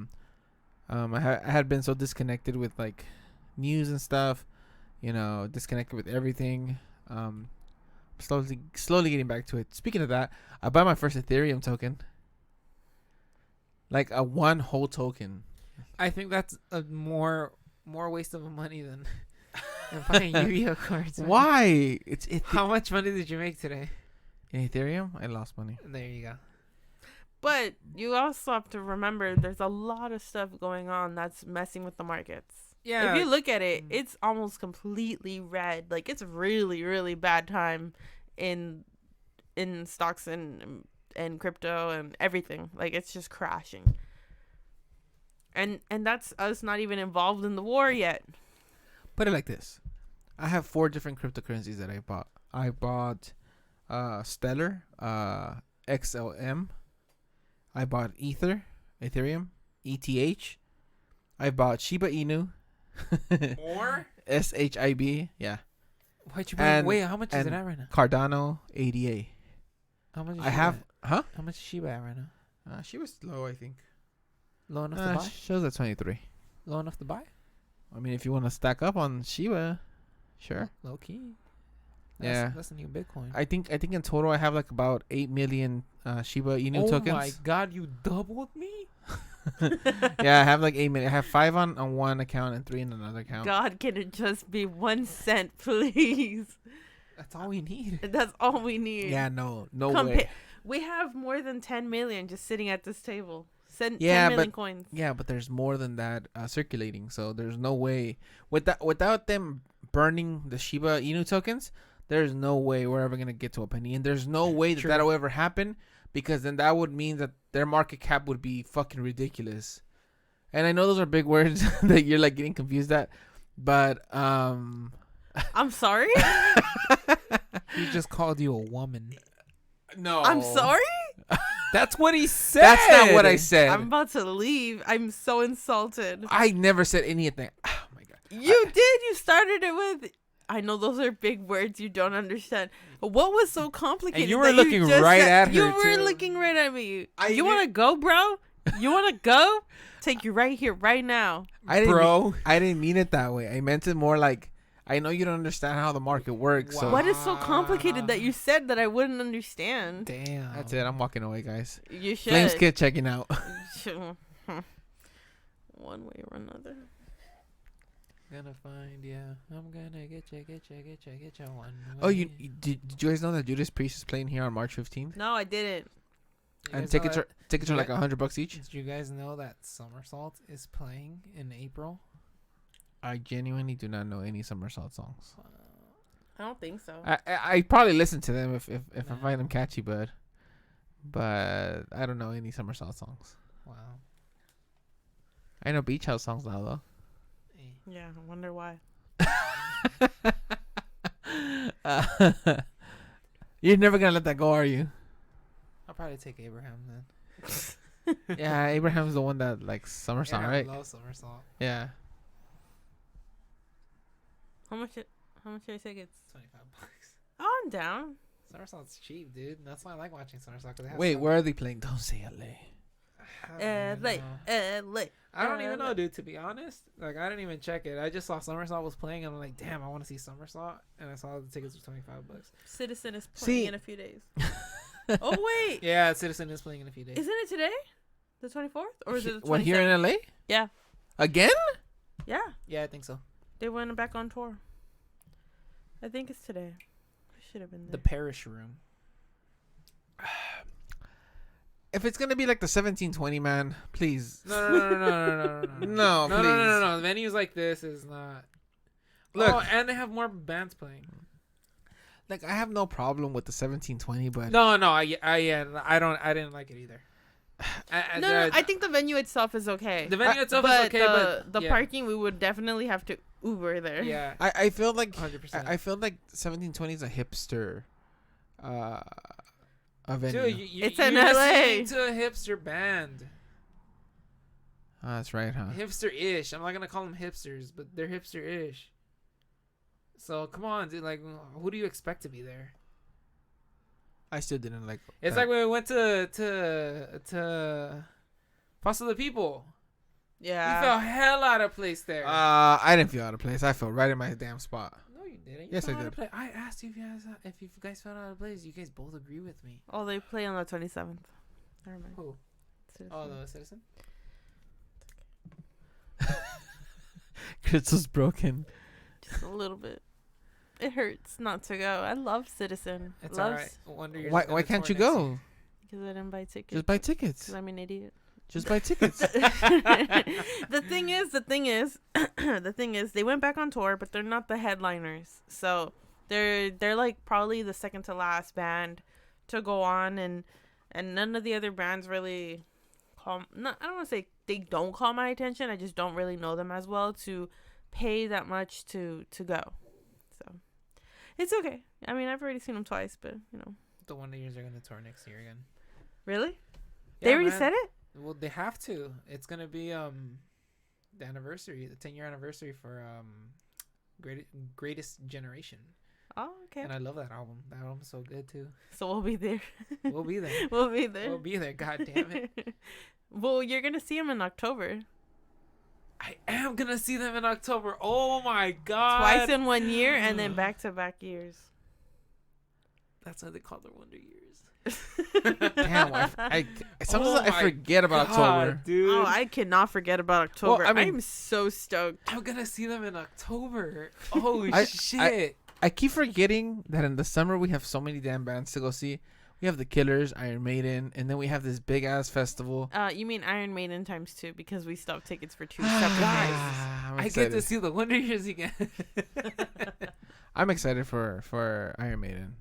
had been so disconnected with like news and stuff, disconnected with everything. Slowly getting back to it. Speaking of that, I bought my first Ethereum token. Like a one whole token. I think that's a more waste of money than buying Yu-Gi-Oh cards. Man. Why? How much money did you make today? In Ethereum, I lost money. There you go. But you also have to remember there's a lot of stuff going on that's messing with the markets. Yeah. If you look at it, it's almost completely red. Like it's really, really bad time in stocks and crypto and everything. Like it's just crashing. And that's us not even involved in the war yet. Put it like this. I have 4 different cryptocurrencies that I bought. I bought Stellar, XLM. I bought Ethereum, ETH. I bought Shiba Inu. More? SHIB, yeah. Why'd you buy? Wait, how much is it at right now? Cardano, ADA. How much is Huh? How much is Shiba at right now? She was low, I think. Low enough to buy? She was at 23. Low enough to buy? I mean, if you want to stack up on Shiba, sure. Low key. That's the new Bitcoin. I think in total I have like about 8 million Shiba Inu tokens. Oh my god, you doubled me? Yeah, I have like 8 million. I have 5 on one account and 3 in another account. God, can it just be 1 cent, please? That's all we need. That's all we need. Yeah, no way. We have more than 10 million just sitting at this table. 10 million coins. Yeah, but there's more than that circulating. So there's no way without them burning the Shiba Inu tokens. There's no way we're ever gonna get to a penny, and there's no way that that'll ever happen, because then that would mean that their market cap would be fucking ridiculous. And I know those are big words that you're like getting confused at, but I'm sorry. He just called you a woman. No, I'm sorry. That's what he said. That's not what I said. I'm about to leave. I'm so insulted. I never said anything. Oh my god. You did. You started it with. I know those are big words you don't understand. What was so complicated? And you were looking right at her. You were looking right at me. You want to go, bro? You want to go? Take you right here, right now. I didn't mean it that way. I meant it more like, I know you don't understand how the market works. Wow. So what is so complicated that you said that I wouldn't understand? Damn. That's it. I'm walking away, guys. You should. Flames Kid checking out. One way or another. Gonna find I'm gonna get you one way. Oh, did you guys know that Judas Priest is playing here on March 15th? No, I didn't. And tickets are like $100 each. Did you guys know that Somersault is playing in April? I genuinely do not know any Somersault songs. I don't think so. I probably listen to them if I find them catchy, but I don't know any Somersault songs. Wow. I know Beach House songs now though. Yeah, I wonder why. You're never gonna let that go, are you? I'll probably take Abraham then. Yeah, Abraham's the one that likes Somersault, right? I love Somersault. Yeah. How much are your tickets? $25. Oh, I'm down. Somersault's cheap, dude. That's why I like watching Somersault. Wait, where are they playing? Don't say LA. LA. I don't even know, dude, to be honest. Like, I didn't even check it. I just saw Somersault was playing, and I'm like, damn, I want to see Somersault. And I saw the tickets were $25. Citizen is playing in a few days. Oh, wait. Yeah, Citizen is playing in a few days. Isn't it today? The 24th? Or is it the 27th? What, here in LA? Yeah. Again? Yeah. Yeah, I think so. They went back on tour. I think it's today. I should have been there. The Parish Room. If it's gonna be like the 1720, man, please. No. No, please. No. Venues like this is not. Look, and they have more bands playing. Like, I have no problem with the 1720, but No, I didn't like it either. I think the venue itself is okay. The venue itself is okay, but the parking, we would definitely have to Uber there. Yeah, I feel like 100%. I feel like 1720 is a hipster A venue. Dude, It's you're in listening LA. to a hipster band. Oh, that's right, huh? Hipster-ish. I'm not gonna call them hipsters, but they're hipster-ish. So come on, dude. Like, who do you expect to be there? I still didn't like. It's that. like when we went to Foster the People. Yeah. You felt hell out of place there. I didn't feel out of place. I felt right in my damn spot. No, you didn't. You Yes, felt I out of did. place. I asked you if you guys felt out of place. You guys both agree with me. Oh, they play on the 27th. Never mind. Who? Citizen. Oh, the Citizen. Chris was broken. Just a little bit. It hurts not to go. I love Citizen. It's Loves alright. Why can't you go? because I didn't buy tickets. Just buy tickets. Because I'm an idiot. Just buy tickets. The thing is, they went back on tour, but they're not the headliners. So they're like probably the second to last band to go on, and none of the other bands really I don't want to say they don't call my attention. I just don't really know them as well to pay that much to go. So it's okay. I mean, I've already seen them twice, but The Wonder Years are gonna tour next year again. Really? They already said it? Well, they have to. It's gonna be the anniversary, the 10-year anniversary for Greatest Generation. Oh, okay. And I love that album. That album's so good too. So we'll be there. We'll be there. We'll be there. We'll be there. God damn it. Well, you're gonna see them in October. I am gonna see them in October. Oh my god. Twice in 1 year, and then back-to-back years. That's why they call their Wonder Years. Damn, sometimes I my forget about October. Dude. Oh, I cannot forget about October. Well, I mean- I'm so stoked. I'm gonna see them in October. Oh I- shit. I keep forgetting that in the summer we have so many damn bands to go see. We have the Killers, Iron Maiden, and then we have this big ass festival. You mean Iron Maiden times 2 because we stopped tickets for 2 separate days. I'm I excited. get to see the Wonder Years again. I'm excited for Iron Maiden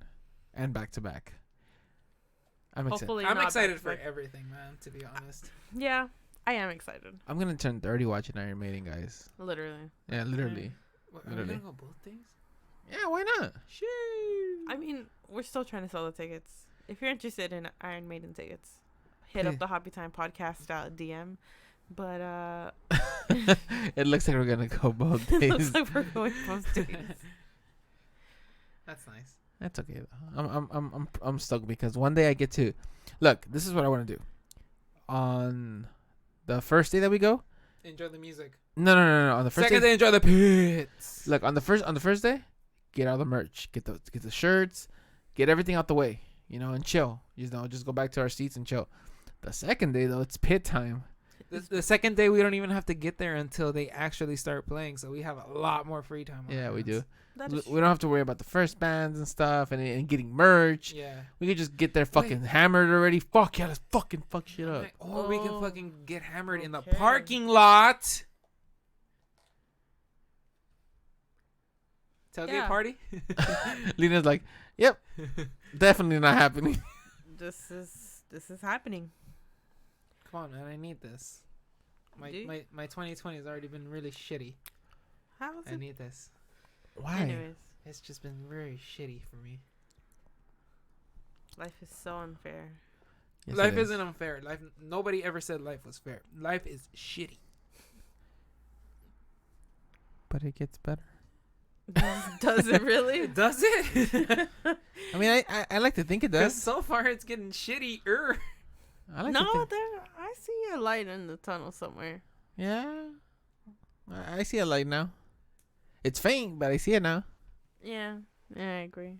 and back to back. I'm excited. Hopefully, I'm not excited for back-to-back. everything, man, to be honest. Yeah, I am excited. I'm gonna turn 30 watching Iron Maiden, guys. Literally. Yeah, literally. Are we Literally. gonna go both days? Yeah, why not? I mean, we're still trying to sell the tickets. If you're interested in Iron Maiden tickets, hit up the Happy Time Podcast DM. But It looks like we're gonna go both it days. looks like we're going both days. That's nice. That's okay though. I'm stoked because one day I get to look. This is what I want to do. On the first day that we go. Enjoy the music. No. On the first Second day, day, enjoy the pits. look on the first day, get all the merch, get the shirts, get everything out the way, and chill. Just go back to our seats and chill. The second day though, it's pit time. The second day, we don't even have to get there until they actually start playing, so we have a lot more free time. On Yeah, our we hands. do. That We is don't have to worry about the first bands and stuff and getting merch. Yeah. We could just get there fucking hammered already. Fuck yeah, let's fucking fuck shit up. Or we can Oh. fucking get hammered in the Okay. parking lot. Tailgate Yeah. party? Lena's like, yep, definitely not happening. this is happening. Come on, man. I need this. My Do you? my 2020 has already been really shitty. How is I it? need this. Why? Anyways, It's just been very shitty for me. life is so unfair. Yes, Life it is. isn't unfair. Nobody ever said life was fair. Life is shitty. But it gets better. Does it really? Does it? I mean, I like to think it Because does. so far it's getting shittier. I like to No, think. I see a light in the tunnel somewhere. Yeah, I see a light now. It's faint, but I see it now. Yeah, I agree.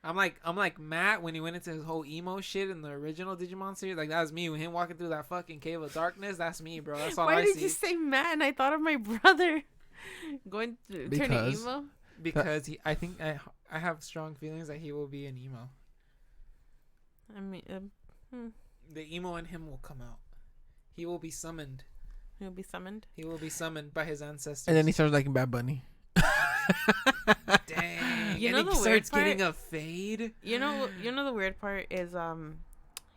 I'm like Matt when he went into his whole emo shit in the original Digimon series. Like, that was me. When him walking through that fucking cave of darkness, that's me, bro. That's all Why I did see. you say Matt? And I thought of my brother going to turning Because- emo. Because I think I have strong feelings that he will be an emo. I mean, The emo in him will come out. He will be summoned. he'll be summoned. He will be summoned by his ancestors. And then he starts liking Bad Bunny. Dang. You and know he the weird starts part? getting a fade. You know the weird part is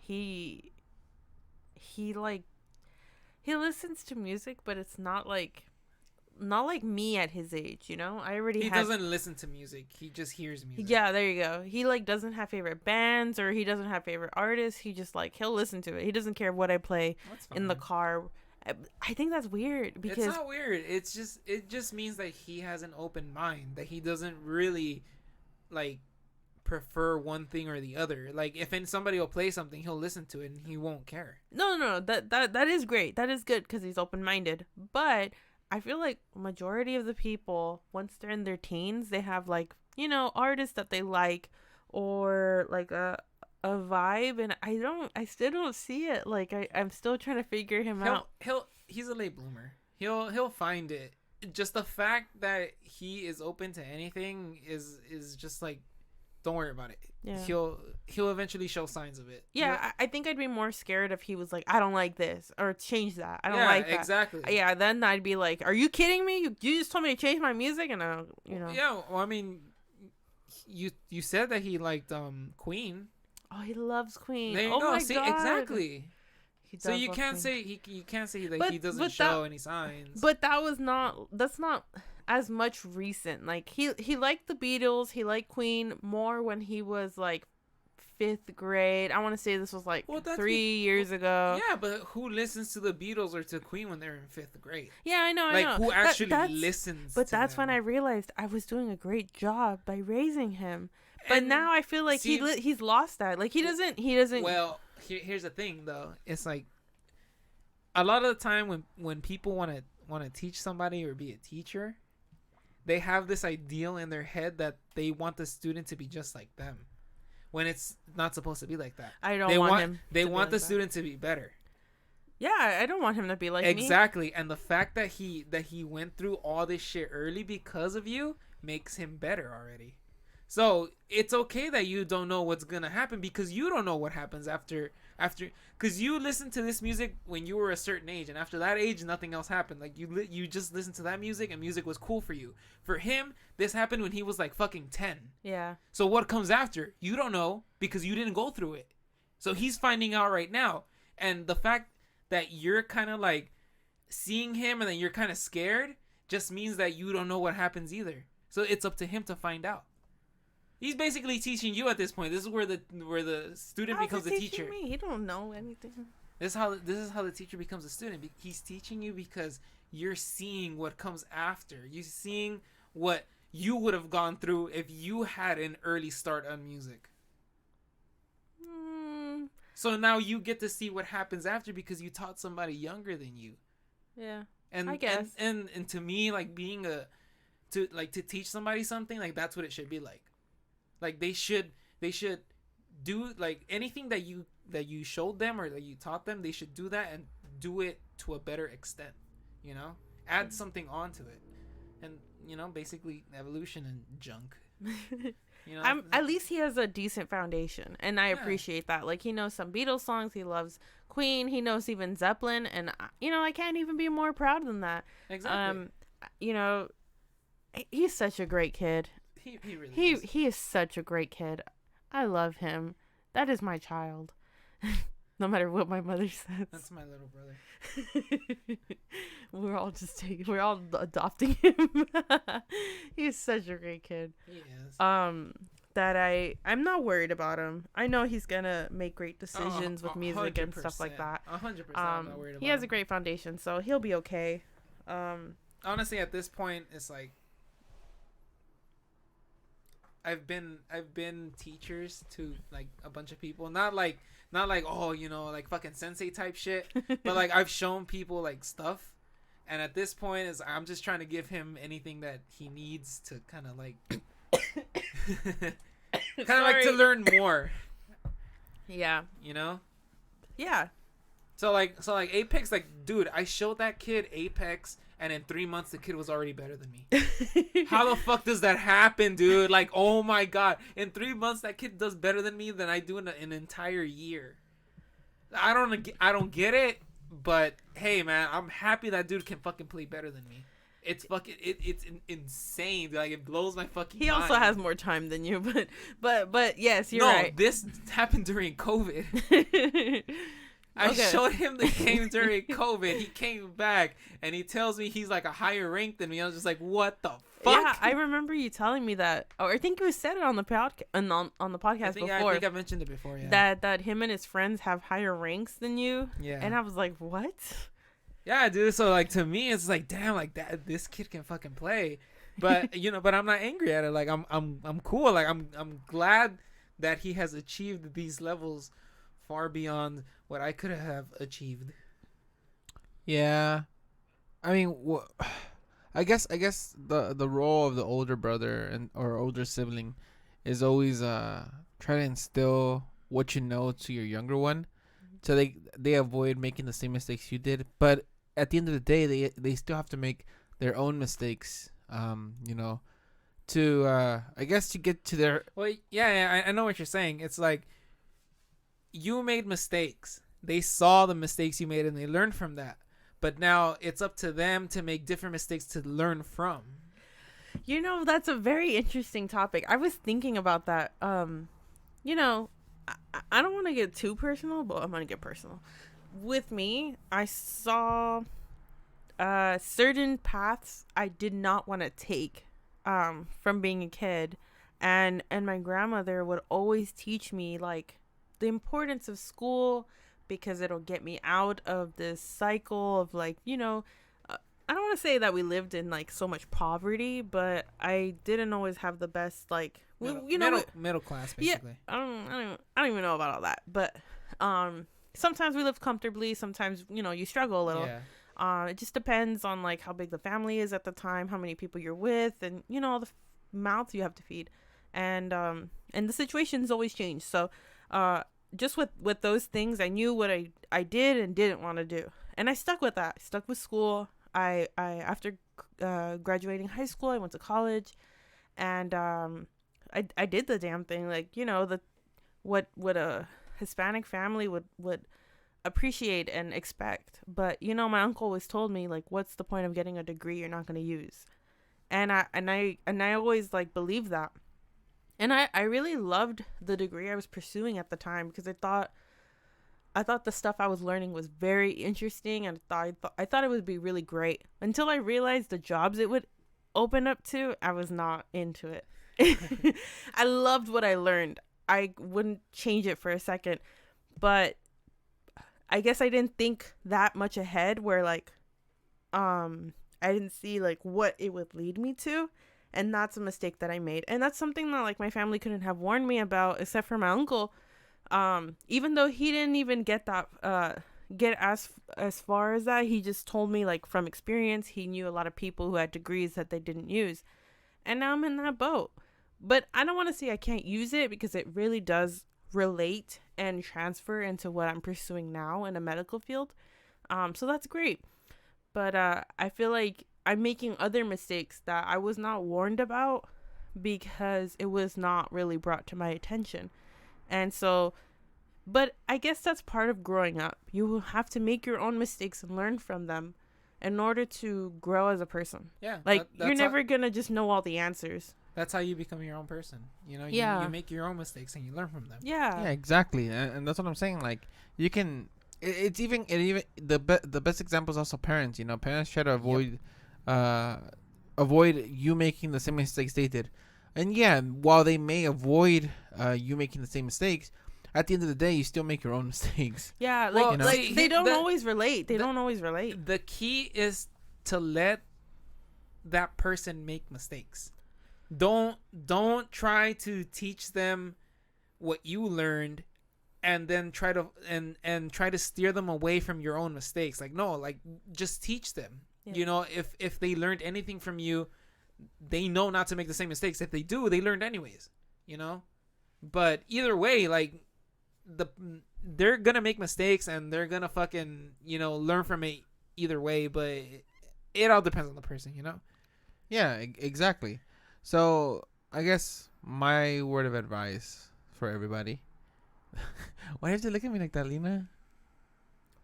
he listens to music, but it's not like not like me at his age, you know. He doesn't listen to music. He just hears music. Yeah, there you go. He like doesn't have favorite bands or he doesn't have favorite artists. He just like he'll listen to it. He doesn't care what I play in the car. I think that's weird because it's not weird. It just means that he has an open mind, that he doesn't really like prefer one thing or the other. Like if somebody will play something, he'll listen to it and he won't care. No. That is great. That is good because he's open minded. But I feel like majority of the people, once they're in their teens, they have like, you know, artists that they like or like a vibe, and I still don't see it. Like I'm still trying to figure him out. He's a late bloomer. He'll find it. Just the fact that he is open to anything is just like, don't worry about it. Yeah. He'll eventually show signs of it. Yeah, I think I'd be more scared if he was like, I don't like this or change that. I don't like that. Exactly. Yeah, then I'd be like, are you kidding me? You just told me to change my music, and you know. Yeah, well, I mean, you said that he liked Queen. Oh, he loves Queen. There you go. My God. Exactly. So you can't say that he doesn't show any signs. But that's not as much recent. Like he liked the Beatles, he liked Queen more when he was like 5th grade. I want to say this was like 3 years ago. Yeah, but who listens to the Beatles or to Queen when they're in 5th grade? Yeah, I know. Like who actually listens? But that's them. when I realized I was doing a great job by raising him. But now I feel like he's lost that. Like he doesn't. Well, here's the thing though. It's like a lot of the time when people want to teach somebody or be a teacher, they have this ideal in their head that they want the student to be just like them, when it's not supposed to be like that. I don't want him. They want the student to be better. Yeah, I don't want him to be like me. Exactly, and the fact that he went through all this shit early because of you makes him better already. So it's okay that you don't know what's gonna happen, because you don't know what happens after, because you listened to this music when you were a certain age, and after that age, nothing else happened. Like you just listened to that music, and music was cool for you. For him, this happened when he was like fucking 10. Yeah. So what comes after, you don't know, because you didn't go through it. So he's finding out right now, and the fact that you're kind of like seeing him and then you're kind of scared just means that you don't know what happens either. So it's up to him to find out. He's basically teaching you at this point. This is where the student becomes a teacher. Me? He don't know anything. This is how the teacher becomes a student. He's teaching you because you're seeing what comes after. You're seeing what you would have gone through if you had an early start on music. So now you get to see what happens after because you taught somebody younger than you. Yeah. And I guess. And to me, like to teach somebody something, like that's what it should be like. Like they should do like anything that you showed them or that you taught them, they should do that and do it to a better extent, you know? Add something onto it. And, you know, basically evolution and junk. You know? At least he has a decent foundation, and I appreciate that. Like, he knows some Beatles songs, he loves Queen, he knows even Zeppelin, and, you know, I can't even be more proud than that. Exactly. You know, he's such a great kid. He really is. He is such a great kid. I love him. That is my child. No matter what my mother says. That's my little brother. We're all adopting him. He's such a great kid. He is. I'm not worried about him. I know he's gonna make great decisions with music and stuff like that. 100%. I'm not worried about him. He has a great foundation, so he'll be okay. Honestly, at this point, it's like I've been teachers to like a bunch of people, not like oh, you know, like fucking sensei type shit, but like I've shown people like stuff, and at this point is I'm just trying to give him anything that he needs to kind of like like to learn more. Yeah. You know? Yeah. So like Apex, like, dude, I showed that kid Apex, and in 3 months the kid was already better than me. How the fuck does that happen, dude? Like, oh my god, in 3 months that kid does better than me than I do in an entire year. I don't get it, but hey, man, I'm happy that dude can fucking play better than me. It's fucking it's insane. Like, it blows my fucking mind. He also has more time than you, but yes, you're right. No, this happened during COVID. I showed him the game during COVID. He came back and he tells me he's like a higher rank than me. I was just like, what the fuck? Yeah, I remember you telling me that. Or I think you said it on the podcast on the podcast before. I think I mentioned it before. Yeah. That him and his friends have higher ranks than you. Yeah. And I was like, what? Yeah, dude. So like to me, it's like, damn, like that. This kid can fucking play. But but I'm not angry at it. Like I'm cool. Like I'm glad that he has achieved these levels far beyond what I could have achieved. Yeah, I mean, I guess the role of the older brother or older sibling is always try to instill what you know to your younger one, so they avoid making the same mistakes you did. But at the end of the day, they still have to make their own mistakes. To I guess to get to their. Well, yeah, I know what you're saying. It's like you made mistakes. They saw the mistakes you made and they learned from that. But now it's up to them to make different mistakes to learn from. That's a very interesting topic. I was thinking about that. I don't want to get too personal, but I'm going to get personal. With me, I saw certain paths I did not want to take from being a kid. And my grandmother would always teach me, like, the importance of school because it'll get me out of this cycle of, like, I don't want to say that we lived in, like, so much poverty, but I didn't always have the best, like, middle class, basically. Yeah, I don't even know about all that, but sometimes we live comfortably, sometimes you struggle a little. Yeah. It just depends on, like, how big the family is at the time, how many people you're with, and all the mouths you have to feed, and the situations always change. So just with those things, I knew what I did and didn't want to do, and I stuck with that. I stuck with school. I after graduating high school, I went to college, and I did the damn thing, like, what a Hispanic family would appreciate and expect. But my uncle always told me, like, what's the point of getting a degree you're not going to use? And I always, like, believed that. And I really loved the degree I was pursuing at the time because I thought the stuff I was learning was very interesting, and I thought it would be really great. Until I realized the jobs it would open up to, I was not into it. I loved what I learned. I wouldn't change it for a second. But I guess I didn't think that much ahead where, like, I didn't see, like, what it would lead me to. And that's a mistake that I made. And that's something that, like, my family couldn't have warned me about, except for my uncle. Even though he didn't even get as far as that, he just told me, like, from experience, he knew a lot of people who had degrees that they didn't use. And now I'm in that boat. But I don't want to say I can't use it, because it really does relate and transfer into what I'm pursuing now in a medical field. So that's great. But I feel like I'm making other mistakes that I was not warned about because it was not really brought to my attention. And so, but I guess that's part of growing up. You have to make your own mistakes and learn from them in order to grow as a person. Yeah. Like, you're never going to just know all the answers. That's how you become your own person. You make your own mistakes and you learn from them. Yeah. Yeah, exactly. And that's what I'm saying. Like, you can, it's even the best example is also parents. Parents try to avoid you making the same mistakes they did. And yeah, while they may avoid you making the same mistakes, at the end of the day, you still make your own mistakes. Yeah, like, they don't always relate. They don't always relate. The key is to let that person make mistakes. Don't try to teach them what you learned and then try to steer them away from your own mistakes. Like, no, like, just teach them. Yeah. If they learned anything from you, they know not to make the same mistakes. If they do, they learned anyways, but either way, like, they're gonna make mistakes and they're gonna fucking learn from it either way, but it all depends on the person. Yeah, exactly. So I guess my word of advice for everybody. Why did you look at me like that, Lena?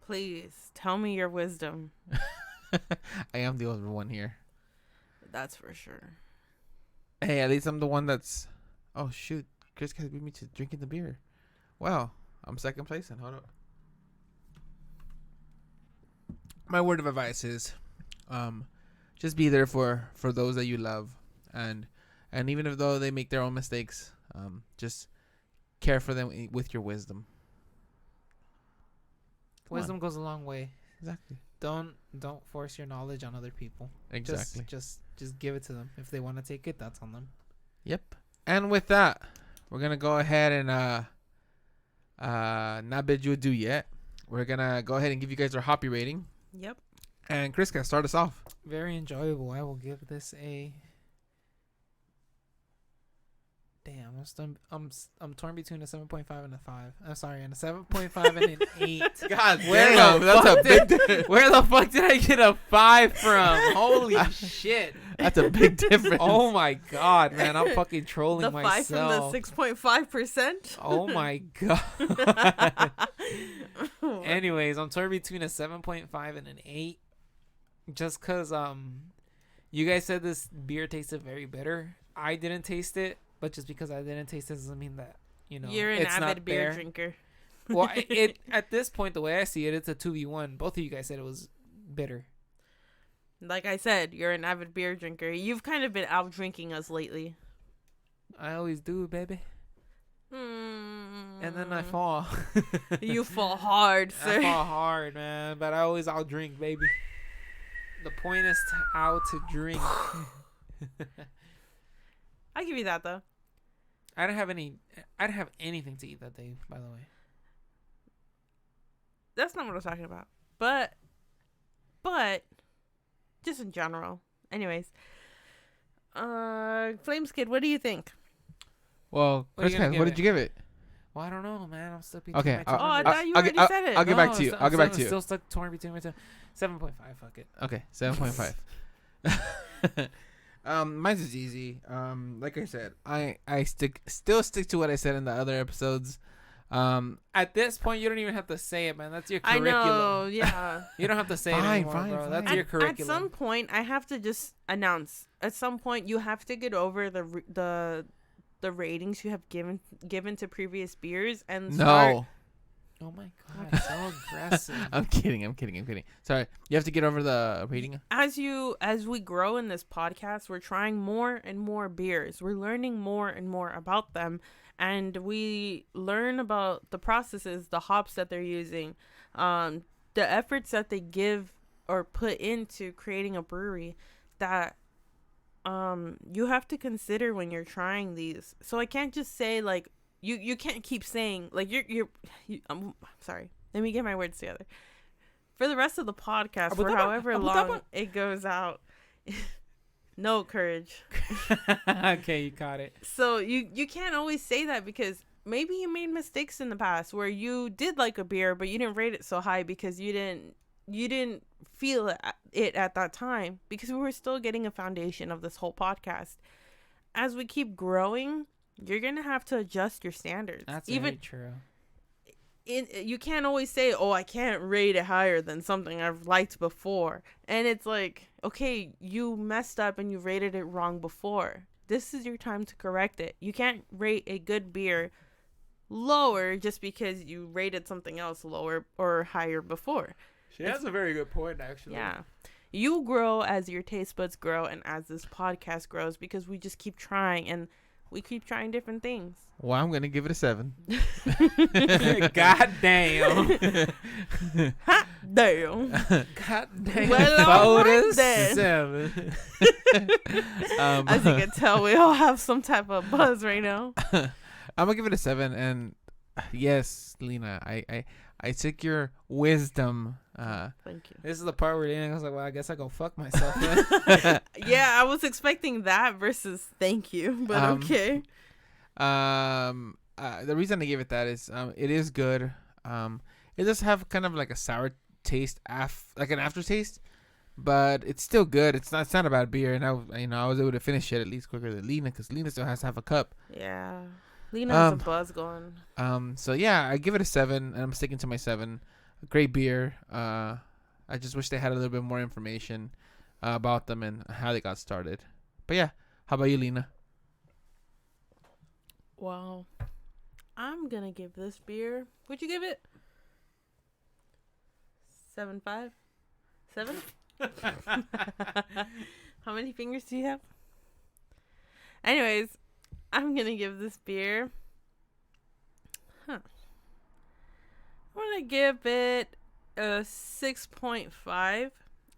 Please tell me your wisdom. I am the older one here. That's for sure. Hey, at least I'm the one that's... Oh, shoot. CrisCass beat me to drinking the beer. Wow. I'm second place. And hold up. my word of advice is, just be there for those that you love, and even if though they make their own mistakes, just care for them with your wisdom. Wisdom goes a long way. Exactly. Don't force your knowledge on other people. Exactly. Just give it to them. If they want to take it, that's on them. Yep. And with that, we're gonna go ahead and not bid you adieu yet. We're gonna go ahead and give you guys our hoppy rating. Yep. And Chris can start us off. Very enjoyable. I will give this a. Damn, I'm torn between a 7.5 and a 5. I'm sorry, and a 7.5 and an 8. God damn, that's a big difference. Where the fuck did I get a 5 from? Holy shit. That's a big difference. Oh my god, man. I'm fucking trolling the myself. The 5 from the 6.5%. Oh my god. Anyways, I'm torn between a 7.5 and an 8. Just because you guys said this beer tasted very bitter. I didn't taste it. But just because I didn't taste it doesn't mean that, you're an avid beer drinker. Well, it at this point, the way I see it, it's a 2v1. Both of you guys said it was bitter. Like I said, you're an avid beer drinker. You've kind of been out drinking us lately. I always do, baby. And then I fall. You fall hard, sir. I fall hard, man. But I always out drink, baby. The point is how to drink. I'll give you that, though. I didn't have anything to eat that day, by the way. That's not what I was talking about. But just in general. Anyways. Flames Kid, what do you think? Well, Chris, what did you give it? Well, I don't know, man. I'm still between my two. I thought you already said it. I'll get back to you. I'm still stuck torn between my two. 7.5, fuck it. Okay, 7.5. Mine's is easy. Like I said, I still stick to what I said in the other episodes. At this point, you don't even have to say it, man. That's your curriculum. I know, yeah. You don't have to say it anymore, bro. That's your curriculum. At some point, I have to just announce. At some point, you have to get over the ratings you have given to previous beers and start. No. Oh my god, so aggressive. I'm kidding. Sorry. You have to get over the rating. As we grow in this podcast, we're trying more and more beers. We're learning more and more about them, and we learn about the processes, the hops that they're using, the efforts that they give or put into creating a brewery that you have to consider when you're trying these. So I can't just say like You can't keep saying like I'm sorry. Let me get my words together. For the rest of the podcast, for however long it goes out, no courage. Okay, you caught it. So you can't always say that because maybe you made mistakes in the past where you did like a beer, but you didn't rate it so high because you didn't feel it at that time because we were still getting a foundation of this whole podcast. As we keep growing, you're going to have to adjust your standards. That's very true. You can't always say, oh, I can't rate it higher than something I've liked before. And it's like, okay, you messed up and you rated it wrong before. This is your time to correct it. You can't rate a good beer lower just because you rated something else lower or higher before. She has a very good point, actually. Yeah. You grow as your taste buds grow and as this podcast grows because we just keep trying and we keep trying different things. Well, I'm going to give it a 7. God damn. Hot damn. God damn. Well, all right then. 7. As you can tell, we all have some type of buzz right now. I'm going to give it a 7. And yes, Lena, I took your wisdom. Thank you. This is the part where I was like, well, I guess I go fuck myself. Yeah, I was expecting that versus thank you, but okay. The reason I gave it that is it is good. It does have kind of like a sour taste, like an aftertaste, but it's still good. It's not a bad beer, and I was able to finish it at least quicker than Lena because Lena still has to have a cup. Yeah. Lena has a buzz going. So yeah, I give it a 7, and I'm sticking to my 7. Great beer. I just wish they had a little bit more information about them and how they got started. But yeah, how about you, Lena? Well, I'm gonna give this beer. What'd you give it? 7.5, 7? How many fingers do you have? Anyways, I'm gonna give this beer. I'm gonna give it a 6.5.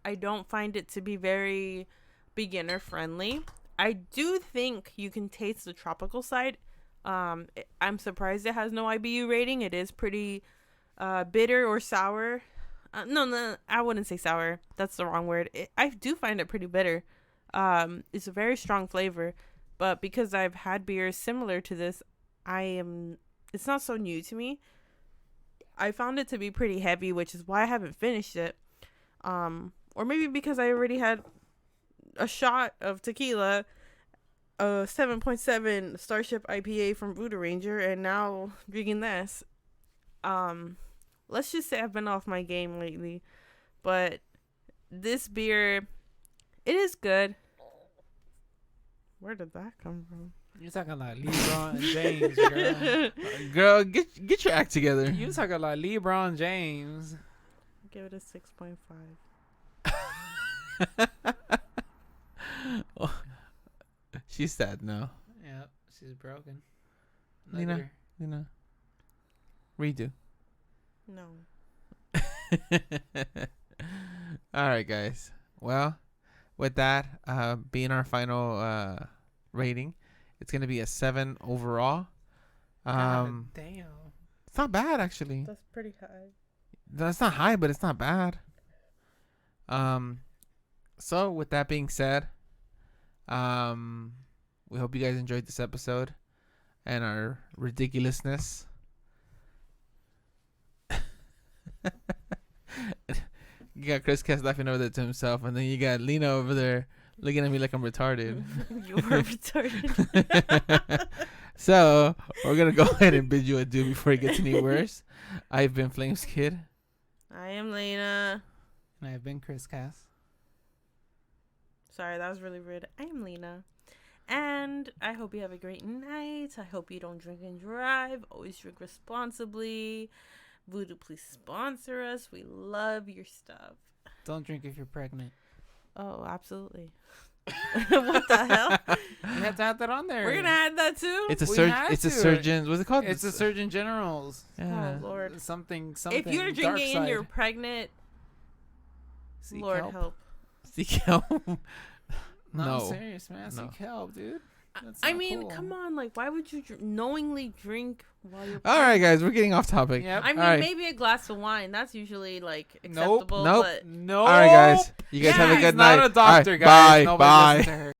I don't find it to be very beginner friendly. I do think you can taste the tropical side. I'm surprised it has no IBU rating. It is pretty bitter or sour. No, I wouldn't say sour. That's the wrong word. I do find it pretty bitter. It's a very strong flavor, but because I've had beers similar to this, it's not so new to me. I found it to be pretty heavy, which is why I haven't finished it. Or maybe because I already had a shot of tequila, a 7.7 Starship IPA from Voodoo Ranger, and now drinking this. Let's just say I've been off my game lately, but this beer, it is good. Where did that come from? You're talking like LeBron James, girl. Girl, get your act together. You talking like LeBron James. Give it a 6.5. Oh, she's sad now. Yep, she's broken. Lena, redo. No. All right, guys. Well, with that being our final rating, it's gonna be a 7 overall. Damn. It's not bad actually. That's pretty high. That's not high, but it's not bad. So with that being said, we hope you guys enjoyed this episode and our ridiculousness. You got CrisCass laughing over there to himself, and then you got Lena over there looking at me like I'm retarded. You are retarded. So we're gonna go ahead and bid you adieu before it gets any worse. I've been Flames Kid. I am Lena. And I've been CrisCass. Sorry, that was really rude. I am Lena. And I hope you have a great night. I hope you don't drink and drive. Always drink responsibly. Voodoo, please sponsor us. We love your stuff. Don't drink if you're pregnant. Oh, absolutely. What the hell? You have to have that on there. We're gonna add that too. It's a surgeon. What's it called? It's a Surgeon General's. Yeah. Oh Lord. Something. If you're drinking and you're pregnant, Seek Lord help. Seek help. No, I'm serious, man. Seek help, dude. I mean, cool. Come on. Like, why would you knowingly drink while you're pregnant? All right, guys, we're getting off topic. Yep. I mean, maybe a glass of wine. That's usually like acceptable. Nope. But No. All right, guys. You guys have a good night. Not a doctor, right, guys. Bye. Nobody Bye. listen to her.